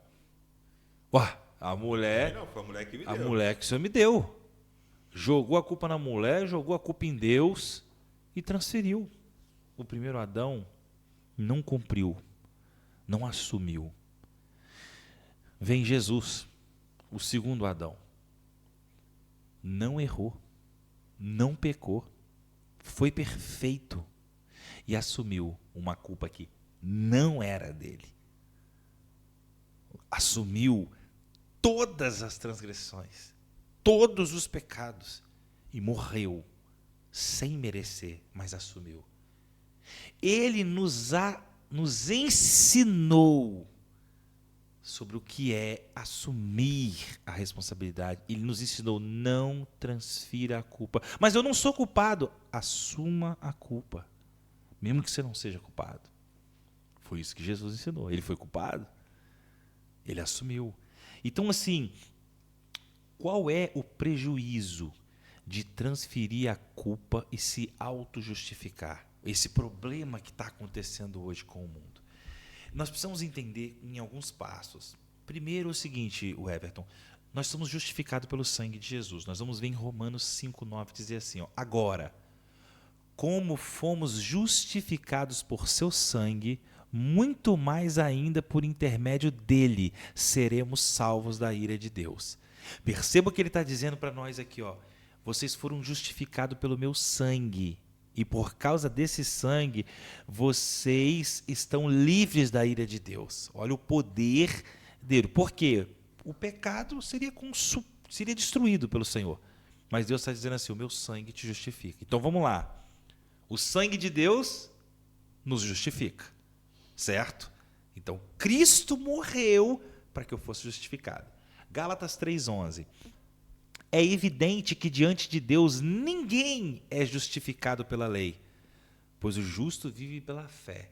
A mulher... Não, foi a mulher que me deu. A mulher que o Senhor me deu. Jogou a culpa na mulher, jogou a culpa em Deus e transferiu. O primeiro Adão não cumpriu, não assumiu. Vem Jesus, o segundo Adão. Não errou, não pecou, foi perfeito e assumiu uma culpa que não era dele. Assumiu todas as transgressões, todos os pecados e morreu sem merecer, mas assumiu. Ele nos ensinou sobre o que é assumir a responsabilidade. Ele nos ensinou, não transfira a culpa. Mas eu não sou culpado. Assuma a culpa, mesmo que você não seja culpado. Foi isso que Jesus ensinou. Ele foi culpado, ele assumiu. Então, assim, qual é o prejuízo de transferir a culpa e se auto-justificar? Esse problema que está acontecendo hoje com o mundo. Nós precisamos entender em alguns passos. Primeiro é o seguinte, Everton, nós somos justificados pelo sangue de Jesus. Nós vamos ver em Romanos 5:9 dizer assim, agora, como fomos justificados por seu sangue, muito mais ainda por intermédio dele seremos salvos da ira de Deus. Perceba o que ele está dizendo para nós aqui, vocês foram justificados pelo meu sangue. E por causa desse sangue, vocês estão livres da ira de Deus. Olha o poder dele. Por quê? O pecado seria destruído pelo Senhor. Mas Deus está dizendo assim, o meu sangue te justifica. Então vamos lá. O sangue de Deus nos justifica. Certo? Então Cristo morreu para que eu fosse justificado. Gálatas 3:11. É evidente que diante de Deus ninguém é justificado pela lei, pois o justo vive pela fé.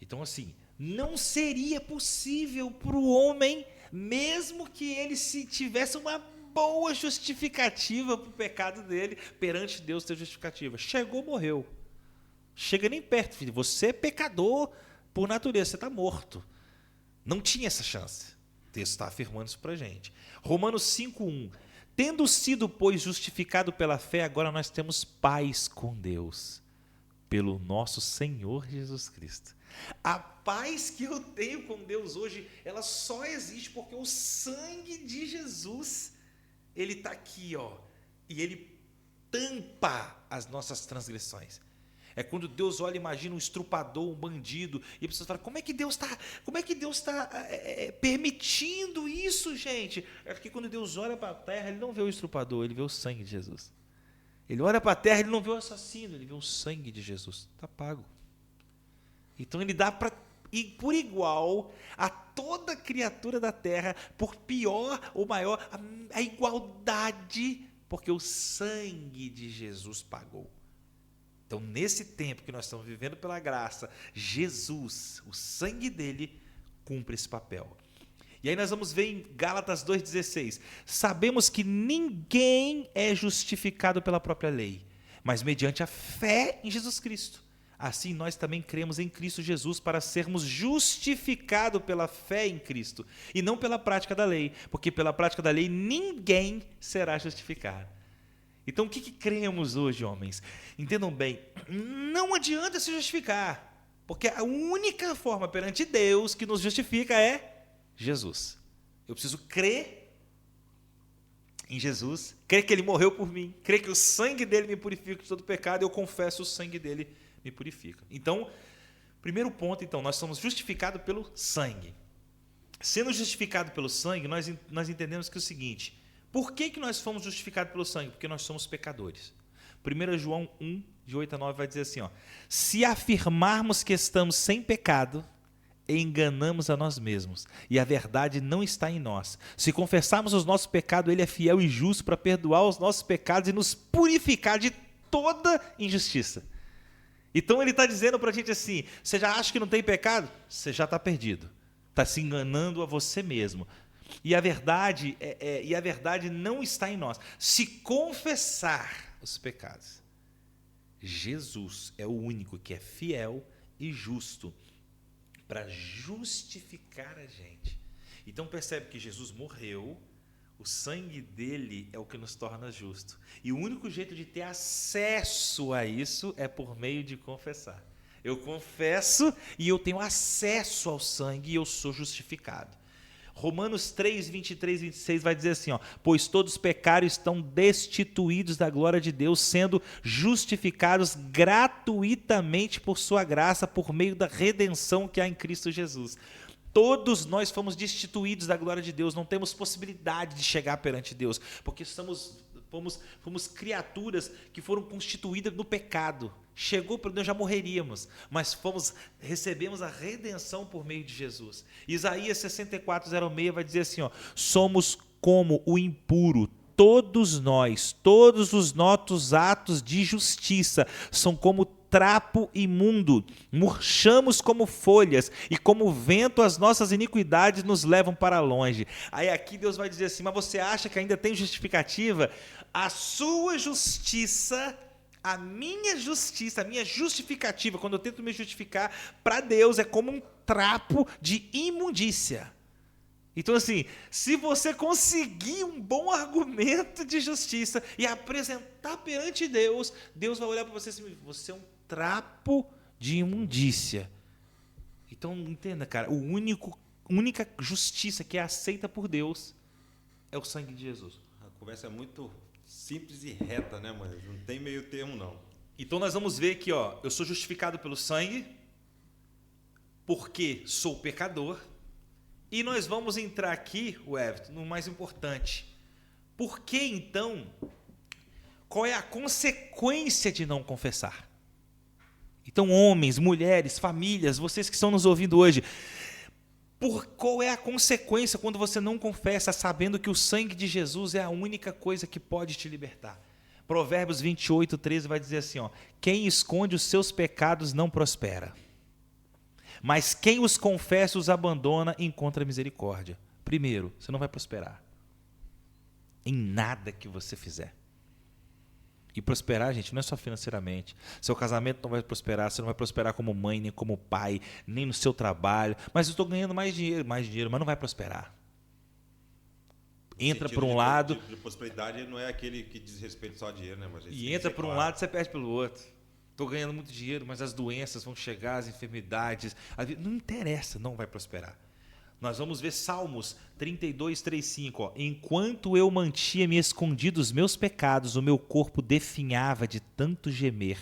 Então, assim, não seria possível para o homem, mesmo que ele se tivesse uma boa justificativa para o pecado dele, perante Deus ter justificativa. Chegou, morreu. Chega nem perto, filho. Você é pecador por natureza, você está morto. Não tinha essa chance. O texto está afirmando isso para a gente. Romanos 5:1. Tendo sido, pois, justificado pela fé, agora nós temos paz com Deus, pelo nosso Senhor Jesus Cristo. A paz que eu tenho com Deus hoje, ela só existe porque o sangue de Jesus, ele está aqui, e ele tampa as nossas transgressões. É quando Deus olha e imagina um estrupador, um bandido, e a pessoa fala, como é que Deus está permitindo isso, gente? É porque quando Deus olha para a terra, ele não vê o estrupador, ele vê o sangue de Jesus. Ele olha para a terra, ele não vê o assassino, ele vê o sangue de Jesus. Está pago. Então ele dá por igual a toda criatura da terra, por pior ou maior, a igualdade, porque o sangue de Jesus pagou. Então, nesse tempo que nós estamos vivendo pela graça, Jesus, o sangue dele, cumpre esse papel. E aí nós vamos ver em Gálatas 2,16. Sabemos que ninguém é justificado pela própria lei, mas mediante a fé em Jesus Cristo. Assim, nós também cremos em Cristo Jesus para sermos justificados pela fé em Cristo, e não pela prática da lei, porque pela prática da lei ninguém será justificado. Então, o que cremos hoje, homens? Entendam bem, não adianta se justificar, porque a única forma perante Deus que nos justifica é Jesus. Eu preciso crer em Jesus, crer que Ele morreu por mim, crer que o sangue dele me purifica de todo pecado, e eu confesso o sangue dele me purifica. Então, primeiro ponto, então, nós somos justificados pelo sangue. Sendo justificados pelo sangue, nós entendemos que é o seguinte: por que nós fomos justificados pelo sangue? Porque nós somos pecadores. 1 João 1, de 8 a 9, vai dizer assim, se afirmarmos que estamos sem pecado, enganamos a nós mesmos, e a verdade não está em nós. Se confessarmos os nossos pecados, Ele é fiel e justo para perdoar os nossos pecados e nos purificar de toda injustiça. Então ele está dizendo para a gente assim, você já acha que não tem pecado? Você já está perdido. Está se enganando a você mesmo. E a verdade não está em nós. Se confessar os pecados, Jesus é o único que é fiel e justo para justificar a gente. Então percebe que Jesus morreu, o sangue dele é o que nos torna justos. E o único jeito de ter acesso a isso é por meio de confessar. Eu confesso e eu tenho acesso ao sangue e eu sou justificado. Romanos 3, 23 e 26 vai dizer assim, pois todos pecaram e estão destituídos da glória de Deus, sendo justificados gratuitamente por sua graça, por meio da redenção que há em Cristo Jesus. Todos nós fomos destituídos da glória de Deus, não temos possibilidade de chegar perante Deus, porque fomos criaturas que foram constituídas no pecado. Chegou para Deus, já morreríamos, mas recebemos a redenção por meio de Jesus. Isaías 64:06 vai dizer assim, somos como o impuro, todos nós, todos os nossos atos de justiça são como trapo imundo, murchamos como folhas, e como vento as nossas iniquidades nos levam para longe. Aí aqui Deus vai dizer assim, mas você acha que ainda tem justificativa? A sua justiça, a minha justiça, a minha justificativa, quando eu tento me justificar para Deus, é como um trapo de imundícia. Então assim, se você conseguir um bom argumento de justiça e apresentar perante Deus, Deus vai olhar para você assim, você é um trapo de imundícia. Então entenda, cara, a única justiça que é aceita por Deus é o sangue de Jesus. A conversa é muito simples e reta, né, mano? Não tem meio termo, não. Então nós vamos ver que, eu sou justificado pelo sangue, porque sou pecador, e nós vamos entrar aqui, Everton, no mais importante. Por que, então, qual é a consequência de não confessar? Então, homens, mulheres, famílias, vocês que estão nos ouvindo hoje, qual é a consequência quando você não confessa, sabendo que o sangue de Jesus é a única coisa que pode te libertar? Provérbios 28:13 vai dizer assim, quem esconde os seus pecados não prospera, mas quem os confessa e os abandona encontra misericórdia. Primeiro, você não vai prosperar em nada que você fizer. E prosperar, gente, não é só financeiramente. Seu casamento não vai prosperar, você não vai prosperar como mãe, nem como pai, nem no seu trabalho. Mas eu estou ganhando mais dinheiro, mas não vai prosperar. Entra por um lado... De prosperidade não é aquele que diz respeito só a dinheiro, né? Mas e entra por um lado, você perde pelo outro. Estou ganhando muito dinheiro, mas as doenças vão chegar, as enfermidades... Não interessa, não vai prosperar. Nós vamos ver Salmos 32, 3, 5. Ó. Enquanto eu mantinha-me escondido os meus pecados, o meu corpo definhava de tanto gemer.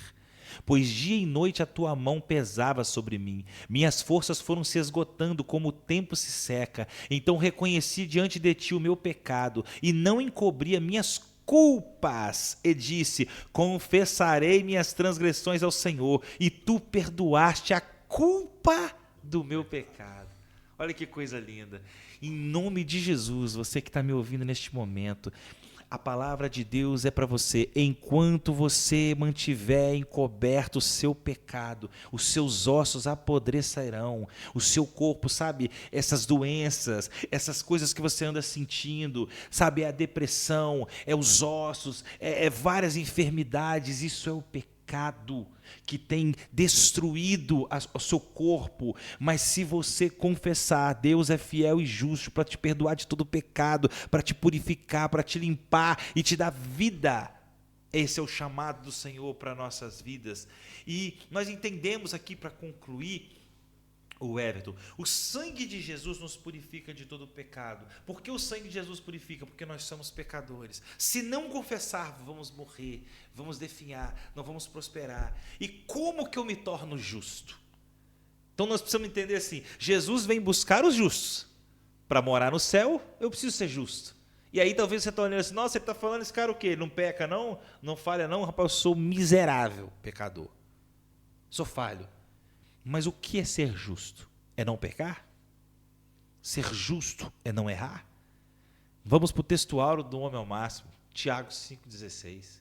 Pois dia e noite a tua mão pesava sobre mim. Minhas forças foram se esgotando como o tempo se seca. Então reconheci diante de ti o meu pecado e não encobri as minhas culpas. E disse, confessarei minhas transgressões ao Senhor, e tu perdoaste a culpa do meu pecado. Olha que coisa linda. Em nome de Jesus, você que está me ouvindo neste momento, a palavra de Deus é para você. Enquanto você mantiver encoberto o seu pecado, os seus ossos apodrecerão, o seu corpo, sabe, essas doenças, essas coisas que você anda sentindo, sabe, é a depressão, é os ossos, é várias enfermidades, isso é o pecado que tem destruído o seu corpo. Mas se você confessar, Deus é fiel e justo para te perdoar de todo pecado, para te purificar, para te limpar e te dar vida. Esse é o chamado do Senhor para nossas vidas. E nós entendemos aqui, para concluir, o Everton, o sangue de Jesus nos purifica de todo pecado. Por que o sangue de Jesus purifica? Porque nós somos pecadores. Se não confessar, vamos morrer, vamos definhar, não vamos prosperar. E como que eu me torno justo? Então nós precisamos entender assim, Jesus vem buscar os justos. Para morar no céu, eu preciso ser justo. E aí talvez você está olhando assim, nossa, ele está falando esse cara o quê? Ele não peca não? Não falha não? Rapaz, eu sou miserável pecador. Sou falho. Mas o que é ser justo? É não pecar? Ser justo é não errar? Vamos para o textuário do homem ao máximo, Tiago 5,16.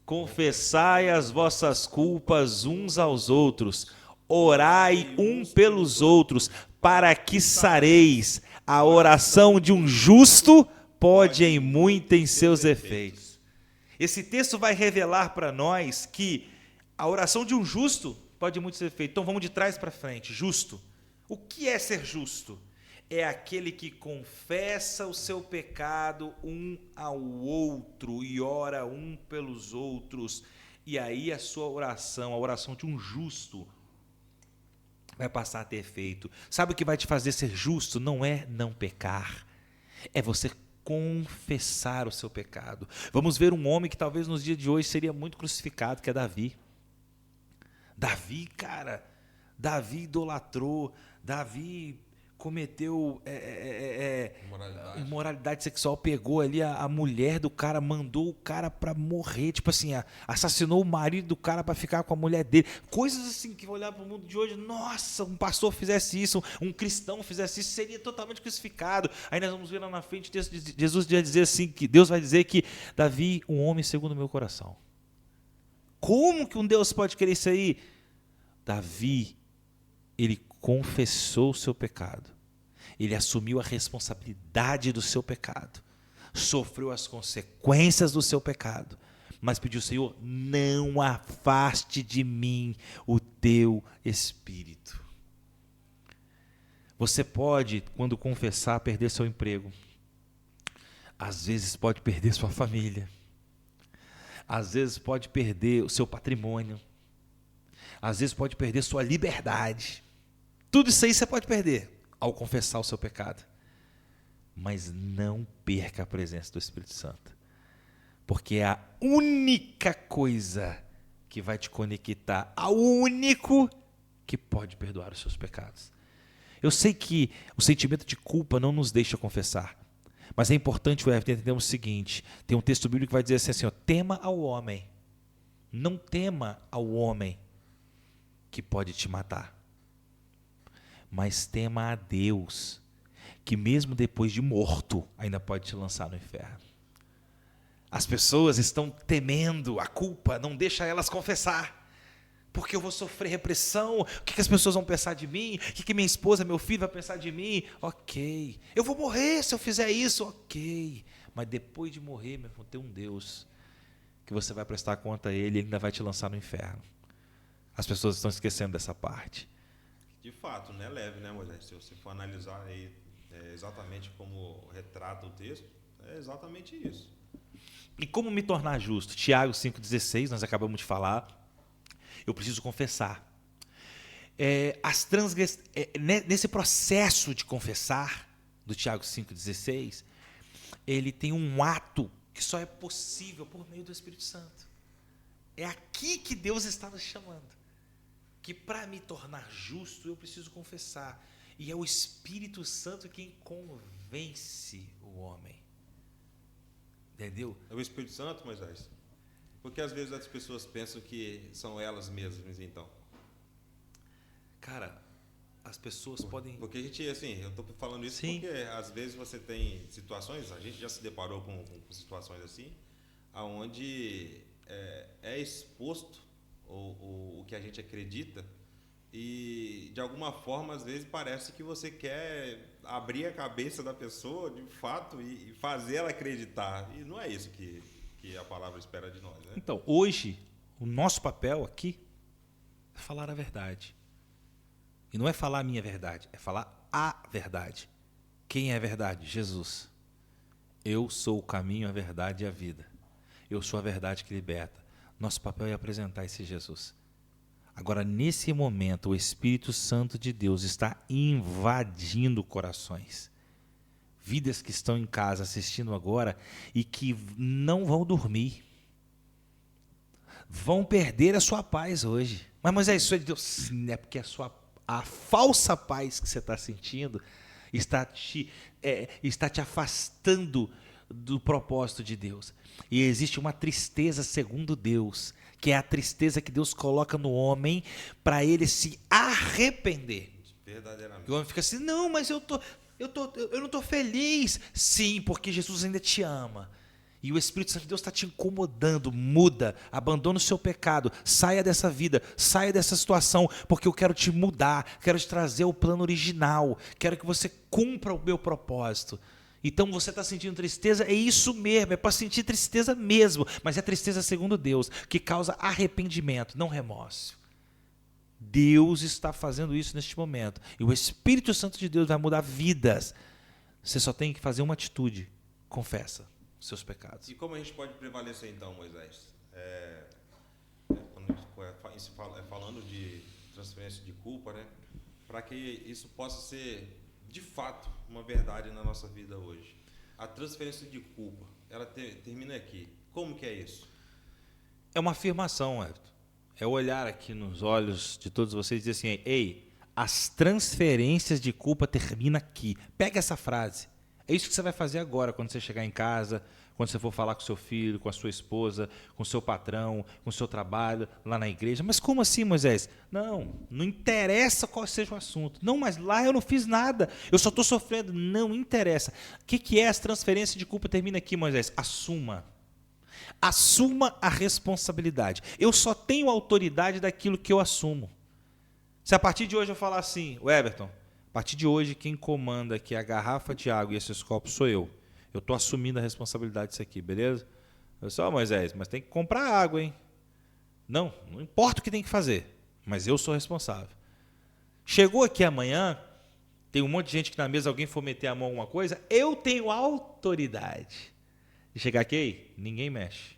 Confessai as vossas culpas uns aos outros, orai um pelos outros, para que sareis. A oração de um justo pode em muito em seus efeitos. Esse texto vai revelar para nós que a oração de um justo pode muito ser feito. Então vamos de trás para frente. Justo. O que é ser justo? É aquele que confessa o seu pecado um ao outro e ora um pelos outros. E aí a sua oração, a oração de um justo, vai passar a ter efeito. Sabe o que vai te fazer ser justo? Não é não pecar. É você confessar o seu pecado. Vamos ver um homem que talvez nos dias de hoje seria muito crucificado, que é Davi. Davi, cara, Davi idolatrou, Davi cometeu imoralidade sexual, pegou ali a mulher do cara, mandou o cara para morrer, tipo assim, assassinou o marido do cara para ficar com a mulher dele, coisas assim que olhar para o mundo de hoje, nossa, um pastor fizesse isso, um cristão fizesse isso, seria totalmente crucificado. Aí nós vamos ver lá na frente, Jesus vai dizer assim, que Deus vai dizer que Davi, um homem segundo o meu coração. Como que um Deus pode querer isso aí? Davi, ele confessou o seu pecado. Ele assumiu a responsabilidade do seu pecado. Sofreu as consequências do seu pecado. Mas pediu, Senhor, não afaste de mim o teu espírito. Você pode, quando confessar, perder seu emprego. Às vezes pode perder sua família. Às vezes pode perder o seu patrimônio. Às vezes pode perder sua liberdade. Tudo isso aí você pode perder ao confessar o seu pecado. Mas não perca a presença do Espírito Santo. Porque é a única coisa que vai te conectar ao único que pode perdoar os seus pecados. Eu sei que o sentimento de culpa não nos deixa confessar. Mas é importante entendermos o seguinte, tem um texto bíblico que vai dizer assim, ó, tema ao homem, não tema ao homem que pode te matar, mas tema a Deus, que mesmo depois de morto, ainda pode te lançar no inferno. As pessoas estão temendo a culpa, não deixa elas confessar. Porque eu vou sofrer repressão, o que as pessoas vão pensar de mim, o que minha esposa, meu filho vai pensar de mim, ok. Eu vou morrer se eu fizer isso, ok. Mas depois de morrer, meu irmão, tem um Deus que você vai prestar conta a Ele e Ele ainda vai te lançar no inferno. As pessoas estão esquecendo dessa parte. De fato, não é leve, né, Moisés? Se você for analisar aí exatamente como retrata o texto, é exatamente isso. E como me tornar justo? Tiago 5,16, nós acabamos de falar. Eu preciso confessar. nesse processo de confessar, do Tiago 5,16, ele tem um ato que só é possível por meio do Espírito Santo. É aqui que Deus está nos chamando. Que para me tornar justo, eu preciso confessar. E é o Espírito Santo quem convence o homem. Entendeu? É o Espírito Santo, Moisés? Porque às vezes as pessoas pensam que são elas mesmas, então. Cara, as pessoas podem... Porque a gente, assim, eu estou falando isso Sim. porque às vezes você tem situações, a gente já se deparou com situações assim, onde é exposto o que a gente acredita e, de alguma forma, às vezes parece que você quer abrir a cabeça da pessoa, de fato, e fazer ela acreditar. E não é isso que a palavra espera de nós, né? Então, hoje, o nosso papel aqui é falar a verdade. E não é falar a minha verdade, é falar a verdade. Quem é a verdade? Jesus. Eu sou o caminho, a verdade e a vida. Eu sou a verdade que liberta. Nosso papel é apresentar esse Jesus. Agora, nesse momento, o Espírito Santo de Deus está invadindo corações. Vidas que estão em casa assistindo agora e que não vão dormir. Vão perder a sua paz hoje. Mas Moisés, isso é de Deus? Sim, é porque a falsa paz que você está sentindo está te afastando do propósito de Deus. E existe uma tristeza segundo Deus, que é a tristeza que Deus coloca no homem para ele se arrepender. Verdadeiramente. E o homem fica assim, não, mas eu não estou feliz. Sim, porque Jesus ainda te ama. E o Espírito Santo de Deus está te incomodando. Muda, abandona o seu pecado, saia dessa vida, saia dessa situação, porque eu quero te mudar, quero te trazer o plano original, quero que você cumpra o meu propósito. Então você está sentindo tristeza, é isso mesmo, é para sentir tristeza mesmo, mas é tristeza segundo Deus, que causa arrependimento, não remorso. Deus está fazendo isso neste momento, e o Espírito Santo de Deus vai mudar vidas. Você só tem que fazer uma atitude, confessa os seus pecados. E como a gente pode prevalecer então, Moisés? Falando de transferência de culpa, né? Para que isso possa ser de fato uma verdade na nossa vida hoje. A transferência de culpa, ela termina aqui. Como que é isso? É uma afirmação, Everton. É olhar aqui nos olhos de todos vocês e dizer assim, ei, as transferências de culpa terminam aqui. Pega essa frase. É isso que você vai fazer agora, quando você chegar em casa, quando você for falar com seu filho, com a sua esposa, com o seu patrão, com o seu trabalho, lá na igreja. Mas como assim, Moisés? Não interessa qual seja o assunto. Não, mas lá eu não fiz nada, eu só estou sofrendo. Não interessa. O que é as transferências de culpa? Termina aqui, Moisés. Assuma a responsabilidade. Eu só tenho autoridade daquilo que eu assumo. Se a partir de hoje eu falar assim, o Everton, a partir de hoje quem comanda aqui a garrafa de água e esses copos sou eu. Eu estou assumindo a responsabilidade disso aqui, beleza? Eu só, Moisés, mas tem que comprar água, hein? Não importa o que tem que fazer, mas eu sou responsável. Chegou aqui amanhã, tem um monte de gente que na mesa alguém for meter a mão em alguma coisa, eu tenho autoridade. E chegar aqui, ninguém mexe.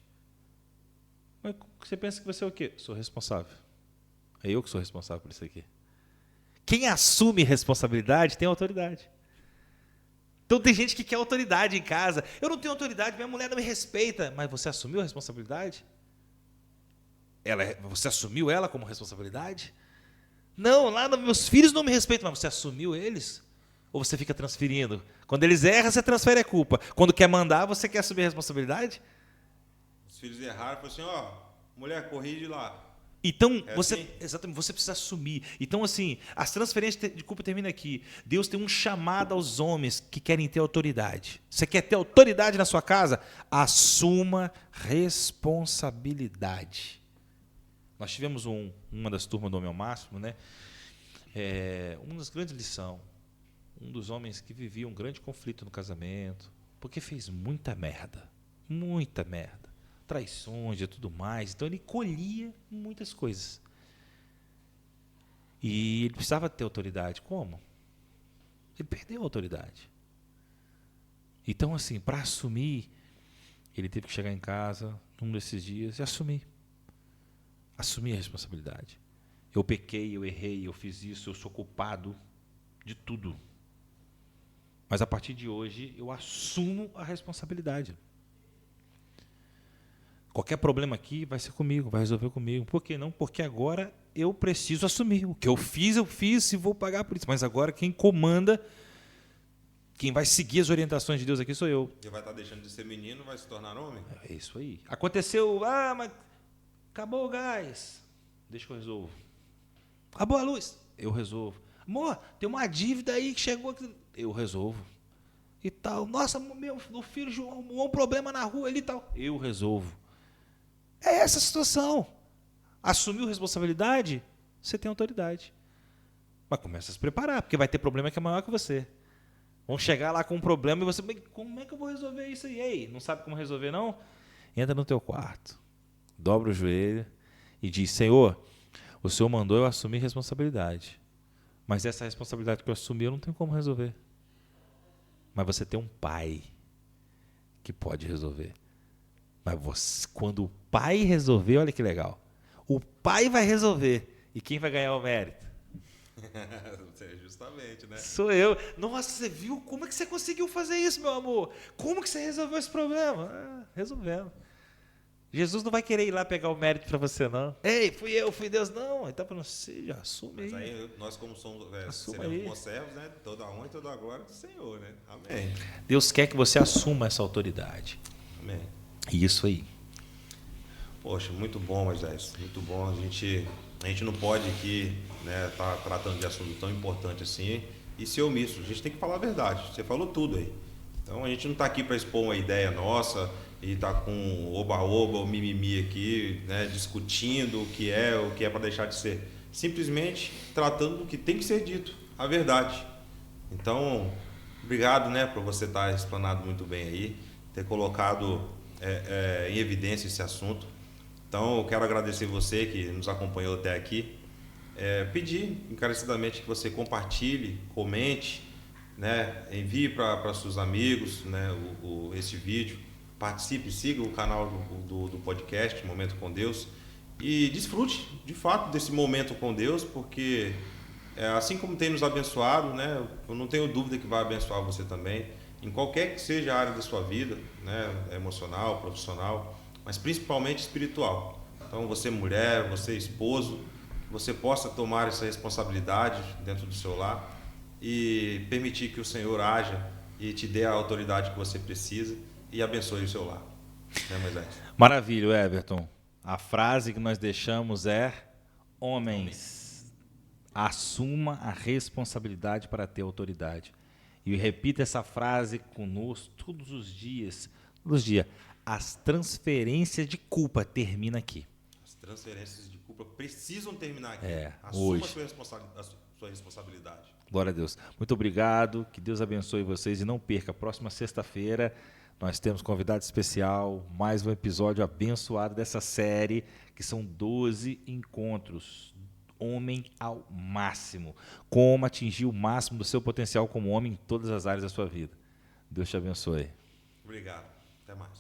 Mas você pensa que você é o quê? Sou responsável. É eu que sou responsável por isso aqui. Quem assume responsabilidade tem autoridade. Então tem gente que quer autoridade em casa. Eu não tenho autoridade, minha mulher não me respeita. Mas você assumiu a responsabilidade? Você assumiu ela como responsabilidade? Não, lá meus filhos não me respeitam, mas você assumiu eles? Ou você fica transferindo? Quando eles erram, você transfere a culpa. Quando quer mandar, você quer assumir a responsabilidade? Os filhos erraram, falou assim, mulher, corrige lá. Então, assim? exatamente, você precisa assumir. Então, assim, as transferências de culpa terminam aqui. Deus tem um chamado aos homens que querem ter autoridade. Você quer ter autoridade na sua casa? Assuma responsabilidade. Nós tivemos uma das turmas do Homem ao Máximo, né? Uma das grandes lições. Um dos homens que vivia um grande conflito no casamento, porque fez muita merda. Traições e tudo mais. Então ele colhia muitas coisas. E ele precisava ter autoridade. Como? Ele perdeu a autoridade. Então, assim, para assumir, ele teve que chegar em casa num desses dias e assumir. Assumir a responsabilidade. Eu pequei, eu errei, eu fiz isso, eu sou culpado de tudo. Mas a partir de hoje eu assumo a responsabilidade. Qualquer problema aqui vai ser comigo, vai resolver comigo. Por que não? Porque agora eu preciso assumir. O que eu fiz e vou pagar por isso. Mas agora quem comanda, quem vai seguir as orientações de Deus aqui sou eu. Você vai estar deixando de ser menino, vai se tornar homem? É isso aí. Aconteceu, mas acabou o gás. Deixa que eu resolvo. Acabou a luz. Eu resolvo. Amor, tem uma dívida aí que chegou aqui. Eu resolvo. E tal. Nossa, meu filho João, um problema na rua ali e tal. Eu resolvo. É essa a situação. Assumiu responsabilidade, você tem autoridade. Mas começa a se preparar, porque vai ter problema que é maior que você. Vão chegar lá com um problema e você, como é que eu vou resolver isso aí? Ei, não sabe como resolver, não? Entra no teu quarto, dobra o joelho e diz, Senhor, o Senhor mandou eu assumir responsabilidade. Mas essa responsabilidade que eu assumi, eu não tenho como resolver. Mas você tem um pai que pode resolver. Mas você, quando o pai resolver, olha que legal. O pai vai resolver. E quem vai ganhar o mérito? Justamente, né? Sou eu. Nossa, você viu? Como é que você conseguiu fazer isso, meu amor? Como que você resolveu esse problema? Resolvemos. Jesus não vai querer ir lá pegar o mérito para você, não. Ei, fui eu, fui Deus. Não, então para não ser, já assume aí. Mas aí nós, como somos, Assuma seremos aí. conservos, né? Toda a honra e toda a glória do Senhor, né? Amém. Deus quer que você assuma essa autoridade. Amém. Isso aí. Poxa, muito bom, Moisés. Muito bom. A gente não pode aqui, né, tá tratando de assunto tão importante assim e ser omisso. A gente tem que falar a verdade. Você falou tudo aí. Então a gente não está aqui para expor uma ideia nossa e tá com oba-oba, o mimimi aqui, né, discutindo o que é para deixar de ser. Simplesmente tratando do que tem que ser dito, a verdade. Então, obrigado, né, por você estar explanado muito bem aí, ter colocado em evidência esse assunto. Então, eu quero agradecer você que nos acompanhou até aqui. Pedir encarecidamente que você compartilhe, comente, né, envie para seus amigos, né, esse vídeo. Participe, siga o canal do podcast Momento com Deus e desfrute de fato desse momento com Deus, porque assim como tem nos abençoado, né, eu não tenho dúvida que vai abençoar você também, em qualquer que seja a área da sua vida, né, emocional, profissional, mas principalmente espiritual. Então você mulher, você esposo, você possa tomar essa responsabilidade dentro do seu lar e permitir que o Senhor haja e te dê a autoridade que você precisa e abençoe o seu lar. Né, Moisés? Maravilha, Everton. A frase que nós deixamos é: homens, assuma a responsabilidade para ter autoridade. E repita essa frase conosco todos os dias. Todos os dias. As transferências de culpa terminam aqui. As transferências de culpa precisam terminar aqui. Assuma hoje. A sua responsabilidade. Glória a Deus. Muito obrigado. Que Deus abençoe vocês. E não perca, próxima sexta-feira nós temos convidado especial, mais um episódio abençoado dessa série, que são 12 encontros. Homem ao máximo. Como atingir o máximo do seu potencial como homem em todas as áreas da sua vida. Deus te abençoe. Obrigado. Até mais.